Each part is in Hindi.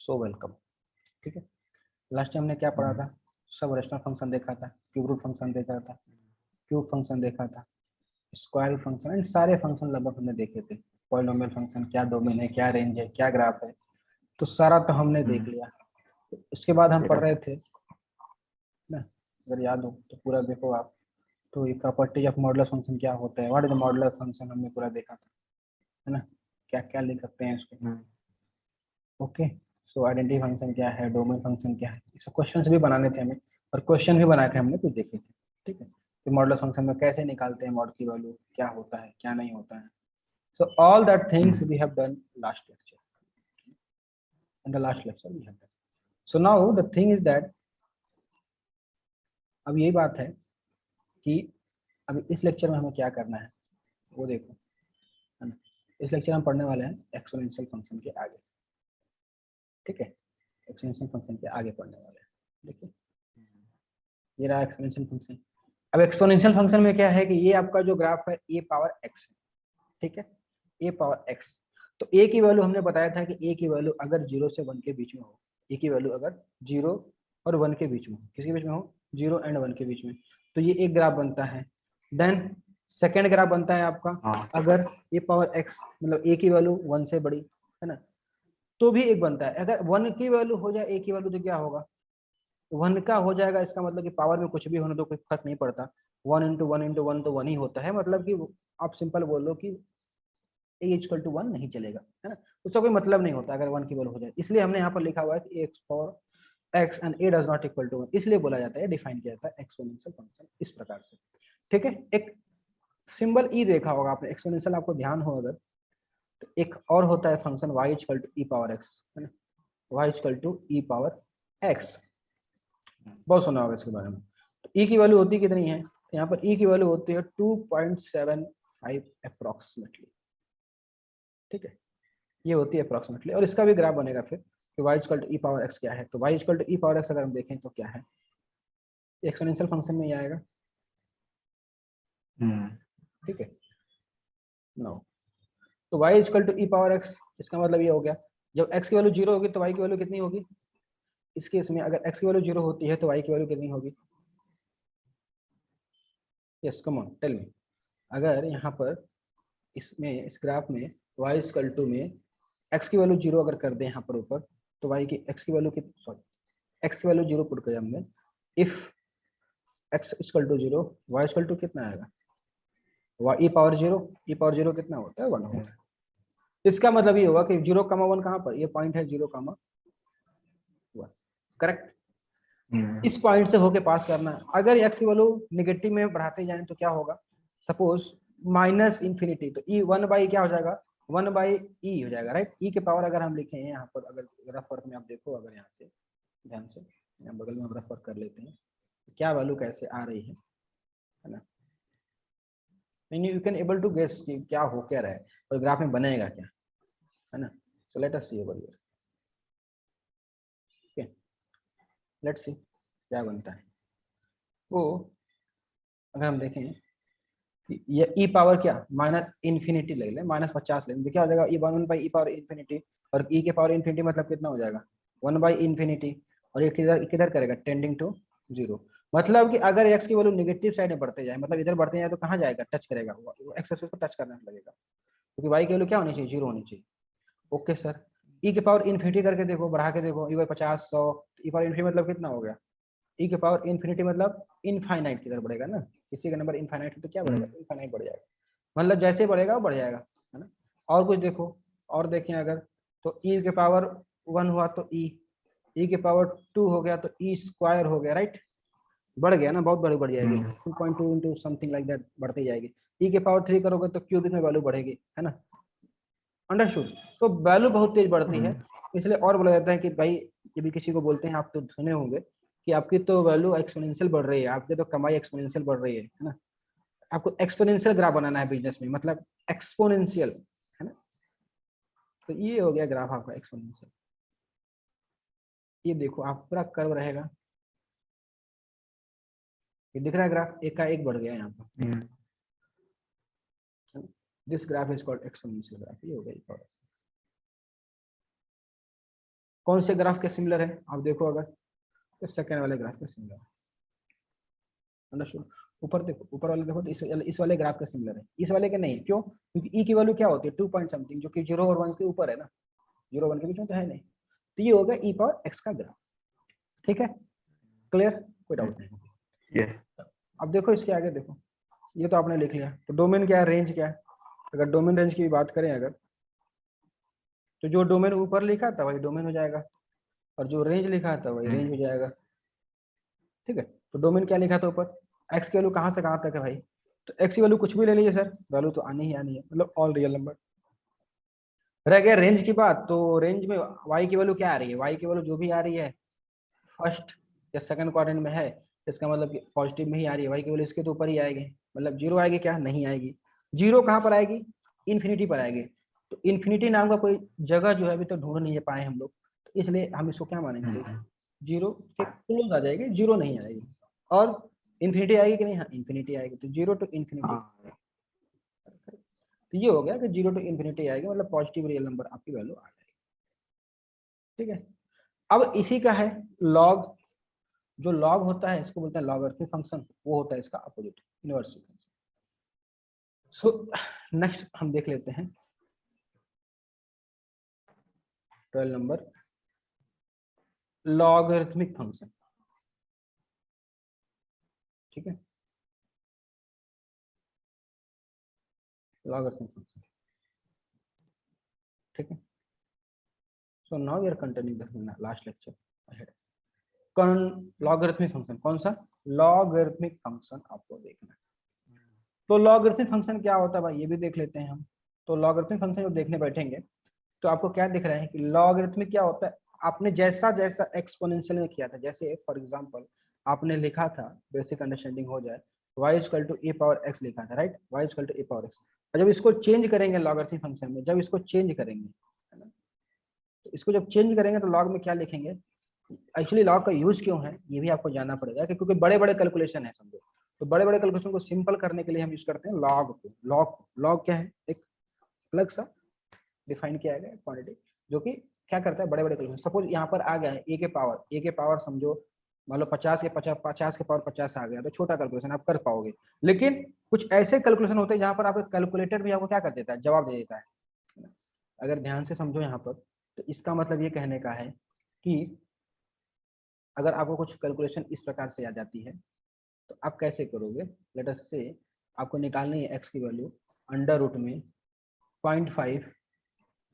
So welcome. ठीक है, लास्ट टाइम हमने क्या पढ़ा था? सब रेशनल फंक्शन देखा था, क्यूब रूट फंक्शन देखा था, क्यूब फंक्शन देखा था, स्क्वायर फंक्शन एंड सारे फंक्शन लगभग हमने देखे थे। पॉलिनोमियल फंक्शन क्या डोमेन है, क्या रेंज है, क्या ग्राफ है, तो सारा तो हमने देख लिया। तो इसके बाद हम पढ़ रहे थे ना, अगर याद हो तो पूरा देखो आप। तो ये प्रॉपर्टीज ऑफ मॉडुलस फंक्शन क्या होता है, what is the modulus function, हमने पूरा देखा था, है ना। क्या क्या लिख सकते हैं इसको। ओके, सो आइडेंटिटी फंक्शन क्या है, डोमेन फंक्शन क्या है, ये सब क्वेश्चंस भी बनाने थे हमें, और क्वेश्चन भी बना के हमने कुछ देखे थे। ठीक है, तो मॉडुलस फंक्शन में कैसे निकालते हैं मॉड की वैल्यू, क्या होता है क्या नहीं होता है। So all that things we have done last lecture, in the last lecture we have done. So now the thing is that, अब यही बात है कि अब इस लेक्चर में हमें क्या करना है वो देखो, है ना। इस लेक्चर में हम पढ़ने वाले हैं एक्सपोनेंशियल फंक्शन के आगे। ठीक है, एक्सपोनेंशियल फंक्शन के आगे पढ़ने वाले हैं। देखिए ये रहा एक्सपोनेंशियल फंक्शन। अब एक्सपोनेंशियल फंक्शन में क्या है कि ये आपका जो ग्राफ है ए पावर एक्स है। ठीक है, ए पावर एक्स। तो ए की वैल्यू हमने बताया था कि ए की वैल्यू अगर 0 से 1 के बीच में हो, ए की वैल्यू अगर 0 और 1 के बीच में हो, किसके बीच में हो, 0 एंड 1 के बीच में, तो ये एक ग्राफ बनता है। देन सेकेंड ग्राफ बनता है आपका अगर ए पावर एक्स मतलब ए की वैल्यू 1 से बड़ी है ना, तो भी एक बनता है। अगर 1 की वैल्यू हो जाए ए की वैल्यू तो क्या होगा, 1 का हो जाएगा, इसका मतलब कि पावर में कुछ भी होने तो कोई फर्क नहीं पड़ता। 1 इंटू 1 इंटू 1 तो 1 ही होता है, मतलब कि आप सिंपल बोलो कि ए इक्वल टू 1 नहीं चलेगा, है ना, उसका कोई मतलब नहीं होता अगर 1 की वैल्यू हो जाए। इसलिए हमने यहाँ पर लिखा हुआ है कि x for x and a does not equal to 1, इसलिए बोला जाता है, डिफाइन किया जाता है एक्सपोनेंशियल फंक्शन इस प्रकार से। ठीक है, एक सिंबल ई देखा होगा आपने, एक्सपोनेंशियल आपको ध्यान हो अगर, तो एक और होता है function y equal to e power x, है ना, y equal to e power x, बहुत सुना होगा इसके बारे में। तो ई की वैल्यू होती कितनी है, यहाँ पर ई की वैल्यू होती है 2.75 अप्रोक्सीमेटली। ठीक है, ये होती है अप्रोक्सीमेटली, और इसका भी ग्राफ बनेगा फिर कि y equal to e power x क्या है। तो y equal to e power x अगर हम देखें तो क्या है, एक्सपोनेंशियल फंक्शन में ही आएगा। ठीक है, नो, तो y equal to e power x, इसका मतलब ये हो गया जब x की वैल्यू 0 होगी तो y की वैल्यू कितनी होगी। इस केस में अगर x की वैल्यू 0 होती है तो y की वैल्यू कितनी होगी। Yes come on tell me, अगर यहाँ पर इसमें इस ग्राफ में y इक्वल टू में x की वैल्यू 0 अगर कर दें यहाँ पर ऊपर, तो y की x की वैल्यू कितनी, सॉरी x की वैल्यू 0 पुट करें हमने, if x equal to 0 y equal to कितना आएगा, ई पावर 0, ई पावर 0 कितना होता है 1 होता है। इसका मतलब ये होगा कि 0,1 कहाँ पर, ये पॉइंट है 0,1, करेक्ट। इस पॉइंट से होके पास करना है। अगर x की वैल्यू निगेटिव में बढ़ाते जाएं तो क्या होगा, सपोज माइनस इंफिनिटी, तो ई 1/, क्या हो जाएगा 1/e हो जाएगा, राइट। ई के पावर अगर हम लिखें यहाँ पर, अगर रफ वर्क में आप देखो, अगर यहाँ से ध्यान से यहाँ बगल में रफ वर्क कर लेते हैं, क्या वैल्यू कैसे आ रही है ना, you can able to guess कि क्या हो क्या रहा है और ग्राफ में बनेगा क्या, है ना। So let us see over here, okay, let's see क्या बनता है। वो अगर हम देखें कि ये ई पावर क्या माइनस इन्फिनिटी ले लें, -50 ले लें, तो क्या हो जाएगा ई 1/e पावर इन्फिनिटी, और ई के पावर इन्फिनिटी मतलब कितना हो जाएगा 1/इन्फिनिटी, और ये किधर किधर करेगा टेंडिंग टू 0। मतलब कि अगर x की वैल्यू नेगेटिव साइड में बढ़ते जाए, मतलब इधर बढ़ते जाए तो कहाँ जाएगा, टच करेगा, वो एक्स एक्सिस को टच करने लगेगा, क्योंकि y की वैल्यू क्या होनी चाहिए 0 होनी चाहिए। ओके सर, ई के पावर इन्फिनिटी करके देखो, बढ़ा के देखो, ई 50 100, ई पावर इन्फिनिटी मतलब कितना हो गया, ई के पावर इन्फिनिटी मतलब इनफाइनाइट की तरफ बढ़ेगा ना, किसी का नंबर इनफाइनाइट तो क्या बढ़ेगा, इनफाइनाइट बढ़ जाएगा, मतलब जैसे बढ़ेगा वो बढ़ जाएगा, है ना। और कुछ देखो, और देखें अगर, तो ई के पावर 1 हुआ तो ई के पावर 2 हो गया तो ई स्क्वायर हो गया, राइट, बढ़ गया ना, बहुत बड़ी बढ़ जाएगी, 2.2 इंटू समथिंग लाइक दैट बढ़ती जाएगी। ई के पावर 3 करोगे तो क्यूबिक में वैल्यू बढ़ेगी, है ना, अंडरस्टूड। सो वैल्यू बहुत तेज बढ़ती है, इसलिए और बोला जाता है कि भाई, ये भी किसी को बोलते हैं, आप तो सुने होंगे कि आपकी तो वैल्यू एक्सपोनेंशियल बढ़ रही है, आपकी तो कमाई एक्सपोनेंशियल बढ़ रही है ना। आपको एक्सपोनेंशियल ग्राफ बनाना है बिजनेस में, मतलब एक्सपोनेंशियल, है ना। तो ये हो गया ग्राफ आपका एक्सपोनेंशियल। ये देखो आप पूरा कर्व रहेगा, ये दिख रहा है ग्राफ, एक का एक बढ़ गया यहाँ पर, this graph is called exponential graph, ये हो गया। कौन से ग्राफ के सिमिलर है आप देखो, अगर तो सेकंड वाले ग्राफ के सिमिलर है। अंडरस्टूड? ऊपर देखो, ऊपर वाले देखो तो इस वाले ग्राफ के सिमिलर है, इस वाले के नहीं। क्यों? क्योंकि ई की वैल्यू क्या होती है 2 पॉइंट समथिंग, जो कि 0 और 1 के ऊपर है ना, 0 1 के बीच में तो है नहीं। तो ये होगा ई पावर एक्स का ग्राफ। ठीक है, क्लियर? कोई डाउट नहीं? yes. अब देखो इसके आगे देखो, ये तो आपने लिख लिया। तो डोमेन क्या है, रेंज क्या है? अगर डोमेन रेंज की बात करें अगर, तो जो डोमेन ऊपर लिखा था वही डोमेन हो जाएगा, और जो रेंज लिखा था वही रेंज हो जाएगा। ठीक है, तो डोमेन क्या लिखा था ऊपर, एक्स की वैल्यू कहाँ से कहाँ तक है भाई? तो एक्स की वैल्यू कुछ भी ले लीजिए सर, वैल्यू तो आनी ही आनी है, मतलब ऑल रियल नंबर। रह गया रेंज की बात, तो रेंज में वाई की वैल्यू क्या आ रही है? वाई की वैल्यू जो भी आ रही है फर्स्ट या सेकंड क्वाड्रेंट में है, इसका मतलब कि पॉजिटिव में ही आ रही है। वाई की वैल्यू इसके तो ऊपर ही आएगी, मतलब जीरो आएगी क्या? नहीं आएगी। जीरो कहाँ पर आएगी? इन्फिनिटी पर आएगी। तो इन्फिनिटी नाम का कोई जगह जो है अभी तो ढूंढ नहीं पाए हम लोग, तो इसलिए हम इसको क्या मानेंगे, जीरो के क्लोज आ जाएगी, जीरो नहीं आएगी। और इन्फिनिटी आएगी कि नहीं? हाँ इन्फिनिटी आएगी। तो जीरो टू इन्फिनिटी, तो ये हो गया कि जीरो टू इन्फिनिटी आएगी, मतलब पॉजिटिव रियल नंबर आपकी वैल्यू आ जाएगी। ठीक है, अब इसी का है लॉग। जो लॉग होता है इसको बोलते हैं लॉगरिथमिक फंक्शन, वो होता है इसका opposite, inverse function. So next हम देख लेते हैं 12 नंबर, लॉगरिथमिक फंक्शन। ठीक है, लॉगरिथमिक फंक्शन। ठीक है, so now we are continuing the last lecture ahead. Logarithmic function, कौन सा? लॉगरिथमिक फंक्शन आपको देखना है। तो लॉगरिथमिक फंक्शन क्या होता है भाई, ये भी देख लेते हैं हम। तो लॉगरिथमिक फंक्शन जब देखने बैठेंगे तो आपको क्या दिख रहा है कि लॉगरिथमिक क्या होता है, आपने जैसा जैसा एक्सपोनेंशियल में किया था, जैसे फॉर एग्जांपल आपने लिखा था, बेसिक अंडरस्टैंडिंग हो जाए, y equal to a power x लिखा था, right? y equal to a power x। और जब इसको चेंज करेंगे लॉगरिथमिक फंक्शन में, जब इसको चेंज करेंगे, है ना, तो इसको जब चेंज करेंगे तो लॉग में क्या लिखेंगे? एक्चुअली लॉग का यूज क्यों है ये भी आपको जानना पड़ेगा, क्योंकि बड़े बड़े कैलकुलेशन है समझो। तो बड़े बड़े कैलकुलेशन को सिंपल करने के लिए हम यूज करते हैं लॉग को। लॉग क्या है? एक अलग सा डिफाइन किया गया क्वांटिटी, जो कि क्या करता है, बड़े बड़े कैलकुलेशन। सपोज यहाँ पर आ गया है ए के पावर समझो, मान लो 50 के पावर 50 आ गया, तो छोटा कैलकुलेशन आप कर पाओगे। लेकिन कुछ ऐसे कैलकुलेशन होते हैं जहां पर आपका कैलकुलेटर भी आपको क्या कर देता है, जवाब दे देता है। अगर ध्यान से समझो यहाँ पर, तो इसका मतलब ये कहने का है कि अगर आपको कुछ कैलकुलेशन इस प्रकार से आ जाती है तो आप कैसे करोगे? लेट अस से आपको निकालनी है एक्स की वैल्यू अंडर रूट में 0.5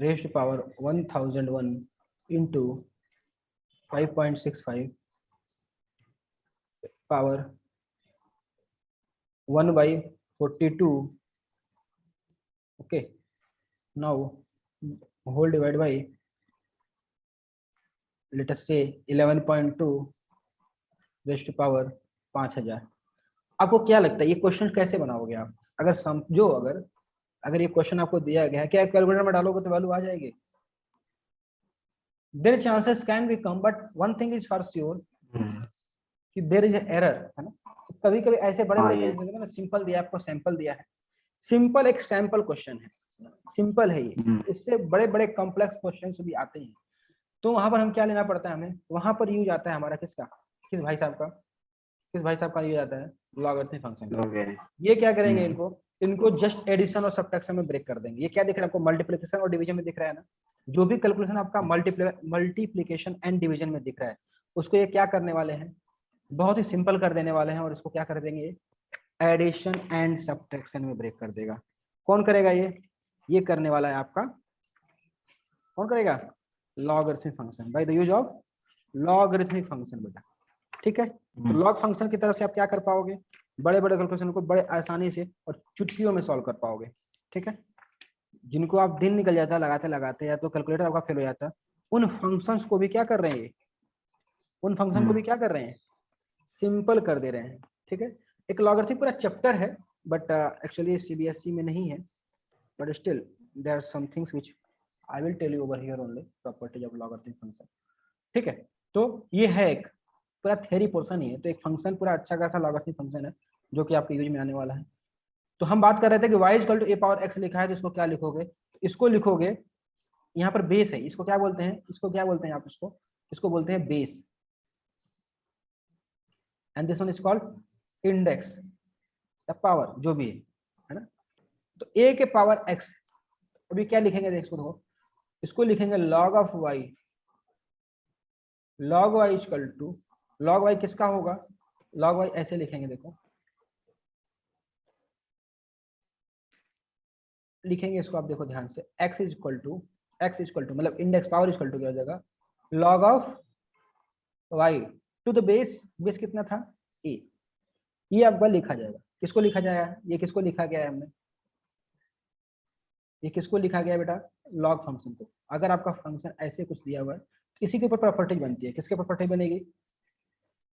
raised power 1001 into 5.65 power 1/42, okay, now whole divided by let us say 11.2 raised to power 5000। आपको क्या लगता है ये क्वेश्चन कैसे बनाओगे आप? अगर समझो, अगर ये क्वेश्चन आपको दिया गया है, क्या कैलकुलेटर में डालोगे तो वैल्यू आ जाएगी? देयर चांसेस कैन बी कम, but one thing is for sure कि देयर इज एरर, है ना। कभी कभी ऐसे बड़े बड़े कैलकुलेटर में सिंपल दिया, आपको सैंपल दिया है, सिंपल एक सैंपल क्वेश्चन है, सिंपल है ये, इससे बड़े बड़े कॉम्प्लेक्स क्वेश्चन भी आते हैं। तो वहां पर हम क्या लेना पड़ता है हमें? वहां पर यूज आता है हमारा किसका, किस भाई साहब का यूज आता है? लॉगरिथमिक फंक्शन का। ये क्या करेंगे, इनको जस्ट एडिशन और सब्ट्रैक्शन में ब्रेक कर देंगे। ये क्या दिख रहा है आपको? मल्टीप्लिकेशन और डिवीजन में दिख रहा है ना। जो भी कैलकुलेशन आपका मल्टीप्लिकेशन एंड डिवीजन में दिख रहा है, उसको ये क्या करने वाले हैं? बहुत ही सिंपल कर देने वाले हैं, और इसको क्या कर देंगे? एडिशन एंड सब्ट्रैक्शन में ब्रेक कर देगा। कौन करेगा ये करने वाला है आपका, कौन करेगा? Logarithmic function, by the use of logarithmic function बेटा। ठीक है, तो लॉग फंक्शन की तरफ से आप क्या कर पाओगे? बड़े बड़े कैलकुलेशन को बड़े आसानी से और चुटकियों में सॉल्व कर पाओगे। ठीक है, जिनको आप दिन निकल जाता है लगाते लगाते, या तो कैलकुलेटर आपका फेल हो जाता है, उन फंक्शंस को भी क्या कर रहे हैं, उन फंक्शन को भी क्या कर रहे हैं? सिंपल कर दे रहे हैं। ठीक है, एक लॉगरिथमिक पूरा चैप्टर है, बट एक्चुअली सीबीएसई में नहीं है, but still there are some things which I will tell you over here only, properties of logarithmic function. ठीक है, तो ये है एक पूरा थ्योरी पोर्शन ही है। तो एक फंक्शन पूरा अच्छा खासा लॉगरिथमिक फंक्शन है जो कि आपके यूज में आने वाला है। तो हम बात कर रहे थे कि y equal to a power x लिखा है, तो इसको क्या लिखोगे? इसको लिखोगे यहाँ पर बेस है, इसको क्या बोलते हैं, इसको क्या बोलते हैं आप, इसको बोलते हैं base, and this one is called index या पावर, जो भी है ना। तो a के पावर x, अभी क्या लिखेंगे देखो, इसको लिखेंगे log of y, log y equal to, log y किसका होगा, log y ऐसे लिखेंगे, देखो लिखेंगे इसको आप, देखो ध्यान से, x इक्वल टू मतलब इंडेक्स पावर इक्वल टू क्या हो जाएगा, log of y to the base कितना था a, ये आपका लिखा जाएगा, किसको लिखा जाएगा, ये किसको लिखा गया है हमने, ये किसको लिखा गया है बेटा, लॉग फंक्शन को। अगर आपका फंक्शन ऐसे कुछ दिया हुआ है, इसी के ऊपर प्रॉपर्टी बनती है, किसके प्रॉपर्टी बनेगी,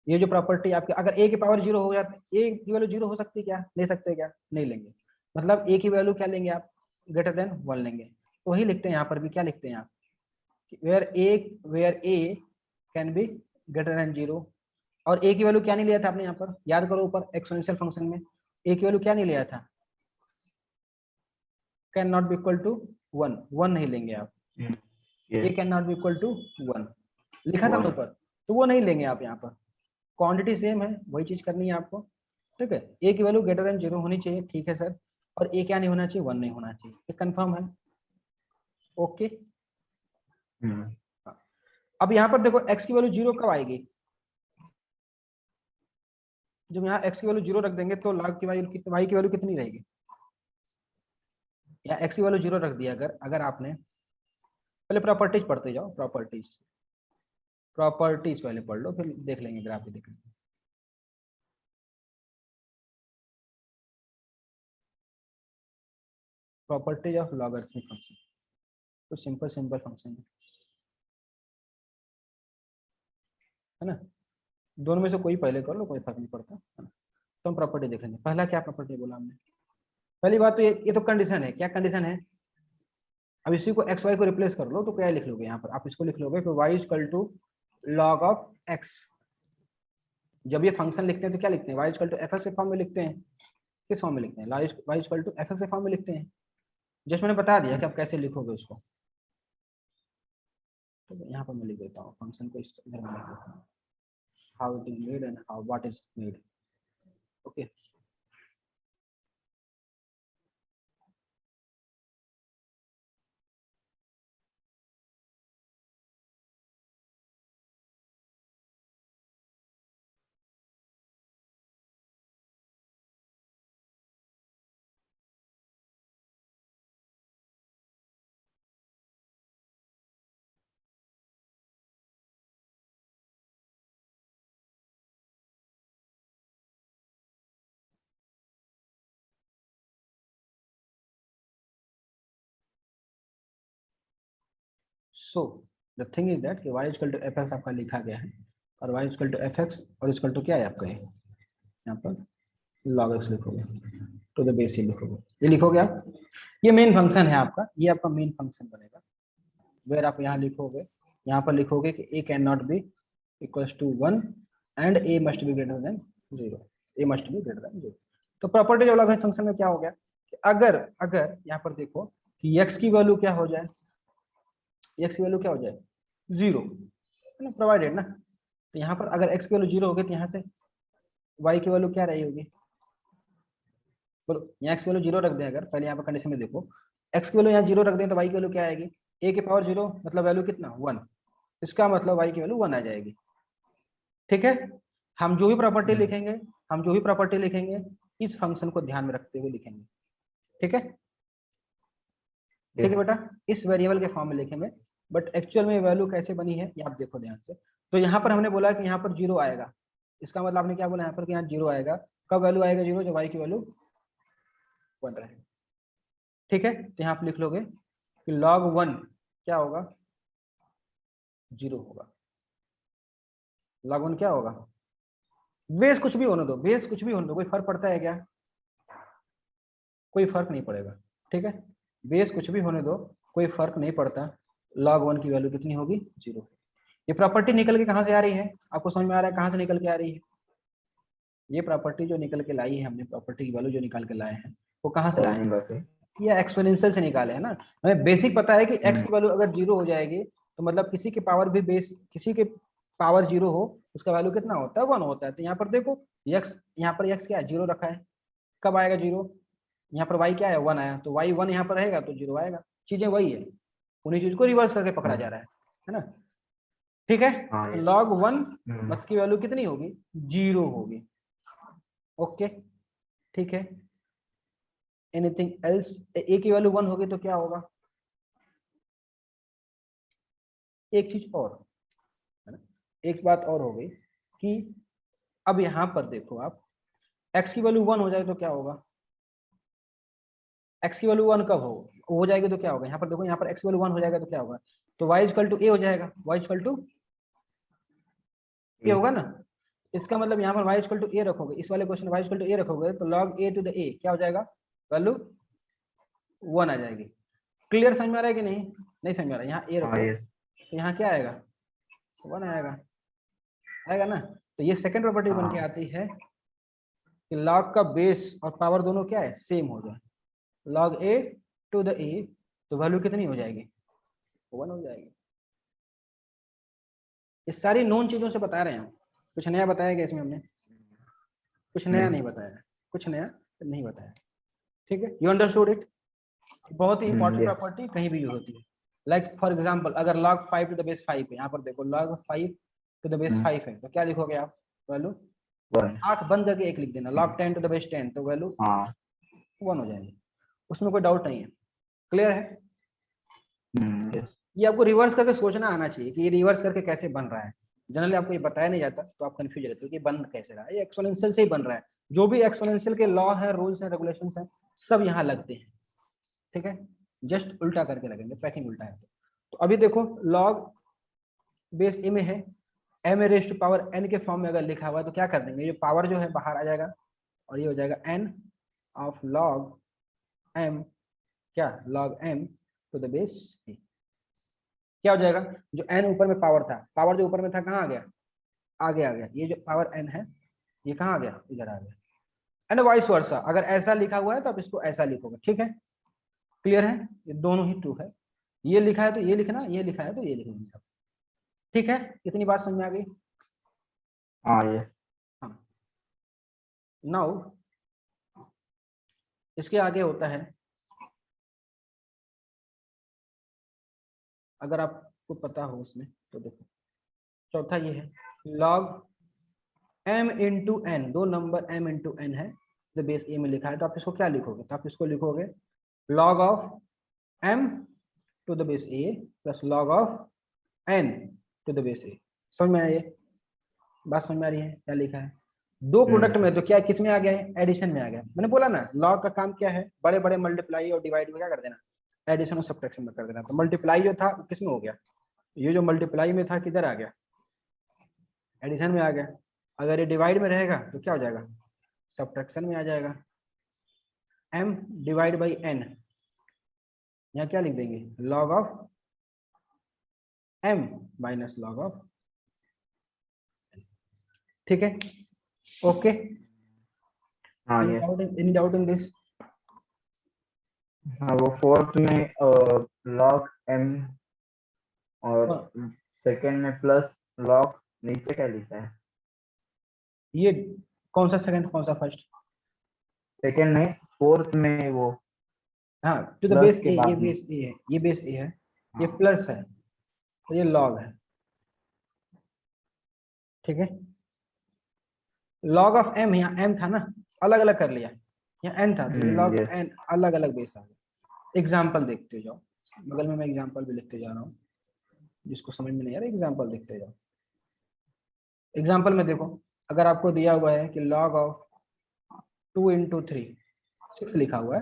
ये जो प्रॉपर्टी आपके, अगर a की पावर 0 हो जाती, a की वैल्यू 0 हो सकती है क्या, ले सकते हैं क्या, नहीं लेंगे, मतलब a की वैल्यू क्या लेंगे आप, ग्रेटर देन 1 लेंगे। तो वही लिखते हैं यहाँ पर भी, क्या लिखते हैं आप, where a can be greater than 0, और a की वैल्यू क्या नहीं लिया था आपने यहाँ पर, याद करो ऊपर एक्सपोनेंशियल फंक्शन में a की वैल्यू क्या नहीं लिया था, can not be equal to 1 नहीं लेंगे आप, a can not be equal to 1 लिखा था ऊपर, तो वो नहीं लेंगे आप, यहाँ पर क्वांटिटी सेम है, वही चीज करनी है आपको, ठीक है। a की वैल्यू ग्रेटर देन 0 होनी चाहिए, ठीक है सर, और a क्या नहीं होना चाहिए, 1 नहीं होना चाहिए, ये कंफर्म है, ओके। अब यहाँ पर देखो x की वैल्यू 0 कब आएगी, जब यहाँ x की वैल्यू 0 रख देंगे तो log की वैल्यू y की वैल्यू कितनी रहेगी, या x की वैल्यू 0 रख दिया, अगर आपने, पहले प्रॉपर्टीज पढ़ते जाओ, प्रॉपर्टीज पहले पढ़ लो, फिर देख लेंगे ग्राफ भी देख लेंगे। प्रॉपर्टीज ऑफ लॉगरिथमिक फंक्शन, तो सिंपल फंक्शन है ना, दोनों में से कोई पहले कर लो, कोई फर्क नहीं पड़ता, है ना। तो हम प्रॉपर्टी देख लेंगे, पहला क्या प्रॉपर्टी बोला हमने, पहली बात तो ये तो कंडीशन है, क्या कंडीशन है, अब इसी को एक्स वाई को रिप्लेस कर लो, तो क्या लिख लोगे यहाँ पर, आप इसको लिख लोगे, तो y equal to log of x, जब ये फंक्शन लिखते हैं तो क्या लिखते हैं, y equal to f x के फॉर्म में लिखते हैं, किस फॉर्म में लिखते हैं, y equal to f x के फॉर्म में लिखते हैं, जस्ट मैंने बता दिया कि आप कैसे लिखोगे उसको, तो यहाँ पर मैं लिख देता हूँ फंक्शन को, इस इधर में लिख देता हूँ, how it is made and how what is made, okay. So the thing is that कि y equal to f x आपका लिखा गया है, और y equal to f x और इक्वल टू क्या है आपका, यहाँ पर log x लिखोगे, टू द बेस ही लिखोगे, ये लिखोगे आप, ये मेन फंक्शन है आपका, ये आपका मेन फंक्शन बनेगा, वेयर आप यहाँ लिखोगे, यहाँ पर लिखोगे कि a can not be equals to 1 and a must be greater than 0, a must be greater than 0। तो प्रॉपर्टी ऑफ लॉगरिथमिक फंक्शन में क्या हो गया कि अगर यहाँ पर देखो कि x की वैल्यू क्या हो जाए, x की वैल्यू क्या हो जाए 0, है ना, प्रोवाइडेड ना, तो यहाँ पर अगर x की वैल्यू 0 होगी तो यहाँ से y की वैल्यू क्या रही होगी, बोलो, यहाँ x की वैल्यू 0 रख दें, अगर पहले यहाँ पर कंडीशन में देखो, x की वैल्यू यहाँ 0 रख दें तो y की वैल्यू क्या आएगी, a की पावर 0 मतलब वैल्यू कितना 1, इसका मतलब y की वैल्यू 1 आ जाएगी, ठीक है। हम जो भी प्रॉपर्टी लिखेंगे इस फंक्शन को ध्यान में रखते हुए लिखेंगे, ठीक है, ठीक है बेटा, इस वेरिएबल के फॉर्म में लिखेंगे, बट एक्चुअल में वैल्यू कैसे बनी है ये आप देखो ध्यान से। तो यहाँ पर हमने बोला कि यहाँ पर 0 आएगा, इसका मतलब आपने क्या बोला यहाँ पर कि यहाँ 0 आएगा, कब वैल्यू आएगा 0, जब y की वैल्यू 1 रहे, ठीक है। तो यहाँ आप लिख लोगे कि log 1 क्या होगा, 0 होगा, log 1 क्या होगा, बेस कुछ भी होने दो, कोई फर्क पड़ता है क्या, कोई फर्क नहीं पड़ेगा, ठीक है, बेस कुछ भी होने दो, कोई फर्क नहीं पड़ता, log 1 की वैल्यू कितनी होगी 0। ये प्रॉपर्टी निकल के कहाँ से आ रही है, आपको समझ में आ रहा है कहाँ से निकल के आ रही है, ये प्रॉपर्टी जो निकल के लाई है हमने, प्रॉपर्टी की वैल्यू जो निकाल के लाए हैं वो कहाँ से लाए हैं, या एक्सपोनेंशियल से निकाले है ना। हमें बेसिक पता है कि एक्स की वैल्यू अगर 0 हो जाएगी तो मतलब किसी की पावर भी बेस, किसी के पावर 0 हो उसका वैल्यू कितना होता है, 1 होता है। तो यहाँ पर देखो एक्स, यहाँ पर एक्स क्या है, 0 रखा है, कब आएगा 0, यहाँ पर वाई क्या है 1 आया, तो वाई 1 यहाँ पर रहेगा तो 0 आएगा। चीजें वही है, उन्हीं चीज को रिवर्स करके पकड़ा जा रहा है ना। ठीक है, हाँ तो ये log 1 मत की वैल्यू कितनी होगी, 0 होगी। ओके ठीक है, एनीथिंग एल्स, ए की वैल्यू 1 होगी तो क्या होगा, एक चीज और है ना, एक बात और हो गई कि अब यहां पर देखो आप, x की वैल्यू 1 हो जाए तो क्या होगा, x की वैल्यू 1 कब हो जाएगी तो क्या होगा, यहाँ पर देखो, यहाँ पर x की वैल्यू 1 हो जाएगा तो क्या होगा, तो y इक्वल टू a हो जाएगा, y इक्वल टू a होगा ना। इसका मतलब यहाँ पर y इक्वल टू a रखोगे, इस वाले question y equal to a रखोगे तो log a to the a क्या हो जाएगा, वैल्यू 1 आ जाएगी। क्लियर समझ में आ रहा है कि नहीं, नहीं समझ में आ रहा है, यहाँ a रखो तो यहाँ क्या आएगा, 1 आएगा, आएगा ना। तो ये सेकंड प्रॉपर्टी बन के आती है कि log का बेस और पावर दोनों क्या है, सेम हो जाए, log a to the a, तो वैल्यू कितनी हो जाएगी, 1 हो जाएगी। ये सारी नोन चीजों से बता रहे हैं हम, कुछ नया बताया गया इसमें हमने, कुछ नया नहीं बताया, कुछ नया नहीं बताया। ठीक है, यू अंडरस्टूड इट। बहुत ही इंपॉर्टेंट प्रॉपर्टी कहीं भी यूज होती है। लाइक फॉर एग्जांपल अगर log 5 टू द बेस 5 है, यहाँ पर देखो log 5 टू द बेस 5 है तो क्या लिखोगे आप, वैल्यू 1, आंख बंद करके एक लिख देना, log 10 टू द बेस 10 तो वैल्यू 1 हो जाएगी, उसमें कोई डाउट नहीं है। क्लियर है, ये आपको रिवर्स करके सोचना आना चाहिए कि ये रिवर्स करके कैसे बन रहा है। जनरली आपको ये बताया नहीं जाता तो आप कंफ्यूज रहते हो कि बन कैसे रहा है, ये एक्सपोनेंशियल से ही बन रहा है। जो भी एक्सपोनेंशियल के लॉ है, रूल्स है, रेगुलेशंस है, सब यहाँ लगते हैं। ठीक है, जस्ट उल्टा करके लगेंगे, पैकिंग उल्टा है। तो अभी देखो log बेस ए में है, m raise to power n के फॉर्म में अगर लिखा हुआ है तो क्या कर देंगे, ये पावर जो है बाहर आ जाएगा और ये हो जाएगा n ऑफ log m, क्या log m to the base e, क्या हो जाएगा, जो n ऊपर में पावर था, पावर जो ऊपर में था कहाँ आ गया, आगे आ गया, ये जो पावर n है ये कहाँ आ गया, इधर आ गया। एंड वाइस वर्सा, अगर ऐसा लिखा हुआ है तो आप इसको ऐसा लिखोगे। ठीक है, क्लियर है, ये दोनों ही ट्रू है, ये लिखा है तो ये लिखना, ये लिखा है तो ये लिखना। ठीक है, इतनी बात समझ में आ गई। हाँ, नाउ इसके आगे होता है, अगर आपको पता हो उसमें तो देखो, चौथा ये है log m इंटू एन, दो नंबर m इंटू एन है जो बेस ए में लिखा है, तो आप इसको क्या लिखोगे, तो आप इसको लिखोगे log of m to the base A plus log of n to the base A. समझ में आया, ये बात समझ में आ रही है, क्या लिखा है, दो प्रोडक्ट में तो क्या किस में आ गया है, एडिशन में आ गया। मैंने बोला ना लॉग का काम क्या है, बड़े बड़े मल्टीप्लाई और डिवाइड में क्या कर देना, एडिशन और सब्ट्रैक्शन में कर देना। तो मल्टीप्लाई जो था किस में हो गया, ये जो मल्टीप्लाई में था किधर आ गया, एडिशन में आ गया। अगर ये डिवाइड में रहेगा तो क्या हो जाएगा, सब्ट्रैक्शन में आ जाएगा। m डिवाइड बाई n, यहाँ क्या लिख देंगे, log of m minus log of, ठीक है, okay. Any doubt in this. हाँ वो फोर्थ में log m और सेकंड में प्लस log, नीचे क्या लिखा है, ये कौन सा सेकंड कौन सा फर्स्ट, सेकंड में, फोर्थ में वो हाँ टू द प्लस बेस के ए, ये बाद में। बेस ए है, ये बेस ए है, ये प्लस है तो ये लॉग है। ठीक है, लॉग ऑफ m, यहाँ m था ना, अलग अलग कर लिया, यहाँ n था तो ये लॉग n अलग अलग बेस आ गया। एग्जाम्पल देखते जाओ, बगल में मैं एग्जाम्पल भी लिखते जा रहा हूँ, जिसको समझ में नहीं आ रहा एग्जाम्पल देखते जाओ। एग्जाम्पल में देखो, अगर आपको दिया हुआ है कि log ऑफ 2 इंटू 3 6 लिखा हुआ है,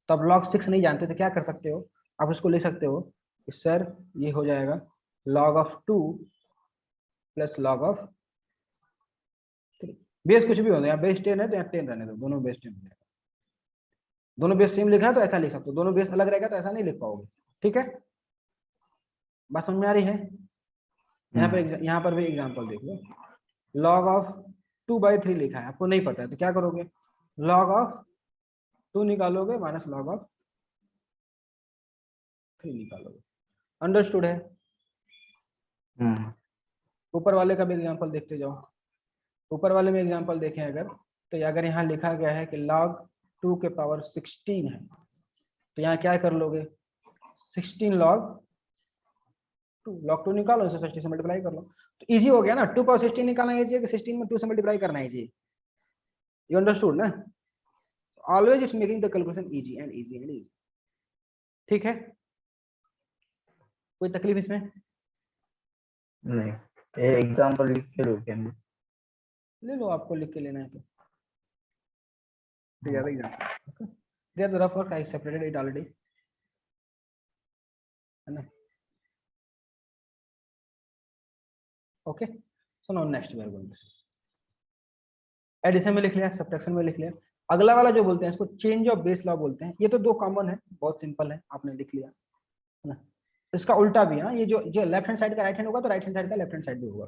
तो आप log 6 नहीं जानते तो क्या कर सकते हो, आप उसको लिख सकते हो कि सर ये हो जाएगा log of 2 plus log of 3। Base कुछ भी हो जाए, बेस 10 है तो यहाँ 10 रहने दो, दोनों बेस 10 हो जाएगा। दोनों बेस सेम लिखा है तो ऐसा लिख सकते हो, दोनों बेस अलग रहेगा तो ऐसा नहीं लिख पाओगे। ठीक है, बात समझ में आ रही है। यहाँ पर भी एग्जांपल देख लो, log ऑफ 2/3 लिखा है, आपको नहीं पता है तो क्या करोगे, log ऑफ 2 निकालोगे माइनस log ऑफ 3 निकालोगे। अंडरस्टूड है? ऊपर वाले का भी एग्जांपल देखते जाओ। ऊपर वाले में एग्जांपल देखें अगर, तो अगर यहाँ लिखा गया है कि log 2 के पावर 16 है, तो यहाँ क्या कर लोगे, 16 log 2 निकालो, इसे 60 से मल्टीप्लाई कर लो, तो इजी हो गया ना। 2 पावर 16 निकालना इजी है कि 16 में 2 से मल्टीप्लाई करना इजी? यू अंडरस्टूड ना? Always it's making the calculation easy and easy and easy. ठीक है, कोई तकलीफ इसमें? नहीं, ये एग्जांपल लिख के लो क्या? ले लो, आपको लिख के लेना है तो ज्यादा example. They are the rough work, I separated it already, है ना? Okay, so now next we are going to see. Addition में लिख लिया, सब्ट्रैक्शन में लिख लिया। अगला वाला जो बोलते हैं इसको चेंज ऑफ बेस लॉ बोलते हैं। ये तो दो कॉमन है, बहुत सिंपल है, आपने लिख लिया, है ना? इसका उल्टा भी है, ये जो लेफ्ट हैंड साइड का राइट हैंड होगा तो राइट हैंड साइड का लेफ्ट हैंड साइड भी होगा।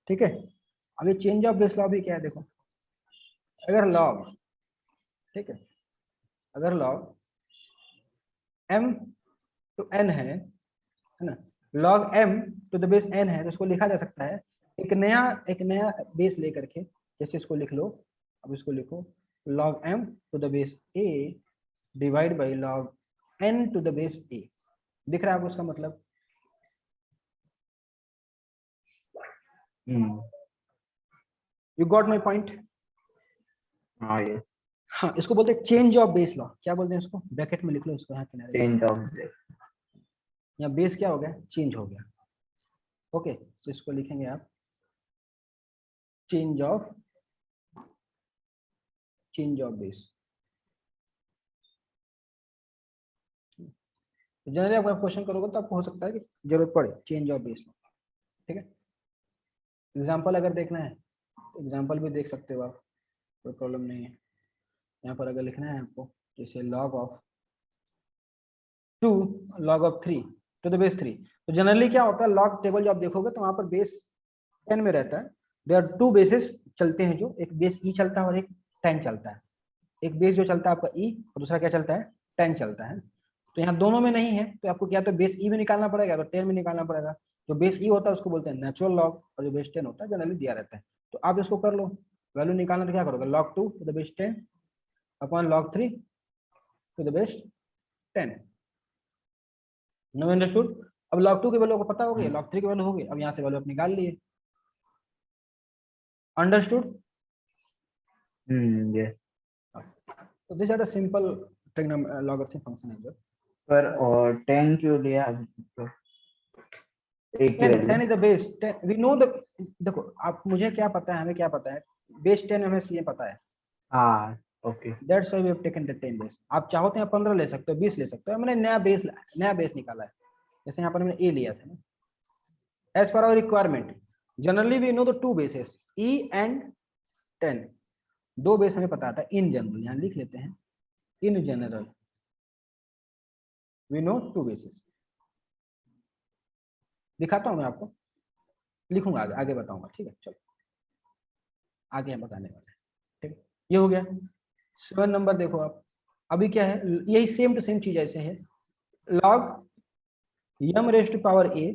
ठीक है, अब ये चेंज ऑफ बेस लॉ भी क्या है देखो, अगर लॉग, ठीक है, अगर लॉग m टू n है ना, log m to the base n है, तो इसको लिखा जा सकता है एक नया बेस लेकर के, जैसे इसको लिख लो, अब इसको लिखो log m to the base a divide by log n to the base a। दिख रहा है आपको इसका मतलब? You got my point? हाँ, यस। हाँ, इसको बोलते हैं चेंज ऑफ बेस लॉ। क्या बोलते हैं इसको? ब्रैकेट में लिख लो इसको, यहाँ किनारे, चेंज ऑफ बेस। यहाँ बेस क्या हो गया, चेंज हो गया। ओके, तो इसको लिखेंगे आप चेंज ऑफ बेस। जनरली आप क्वेश्चन करोगे तो आपको हो सकता है कि जरूरत पड़े चेंज ऑफ बेस। ठीक है, एग्जांपल अगर देखना है तो एग्जांपल भी देख सकते हो आप, कोई प्रॉब्लम नहीं है। यहाँ पर अगर लिखना है आपको, जैसे log of 2 log of 3 to the base 3, तो जनरली क्या होता है, लॉग टेबल जो आप देखोगे तो वहां पर बेस 10 में रहता है। देयर आर 2 बेसिस चलते हैं, जो एक बेस ई चलता है और एक 10 चलता है। एक बेस जो चलता है आपका ई और दूसरा क्या चलता है, 10 चलता है। तो यहाँ दोनों में नहीं है, तो आपको क्या तो बेस ई में निकालना पड़ेगा, तो 10 में निकालना पड़ेगा। जो बेस ई होता है उसको बोलते हैं नेचुरल लॉग, और जो बेस 10 होता है जनरली दिया रहता है। तो आप इसको कर लो, वैल्यू निकालना तो क्या करोगे, log 2 to the base 10 upon log 3 to the base 10। No understood? अब log 2 की वैल्यू को पता हो गई, log 3 की वैल्यू हो गई, अब यहाँ से वैल्यू आप निकाल लिए। अंडरस्टूड? यस। तो this are the simple logarithm function है। पर और 10 क्यों लिया? एक 10 is the base 10, we know the, देखो आप, मुझे क्या पता है, हमें क्या पता है, बेस 10 हमें ये पता है। हाँ, okay. That's why we have taken the 10 base. आप चाहो तो 15 ले सकते हो, 20 ले सकते हो, मैंने नया बेस निकाला है। जैसे यहाँ पर मैंने ए लिया था ना, as per our requirement. Generally we know the 2 bases e and 10, 2 base हमें पता था इन जनरल। यहाँ लिख लेते हैं in general we know 2 basis. दिखाता हूं मैं आपको, लिखूंगा आगे बताऊंगा। ठीक है, चलो आगे हम बताने वाले हैं। ठीक है, ये हो गया। 7 नंबर देखो आप, अभी क्या है, यही सेम टू सेम चीज ऐसे है, log m raised to power a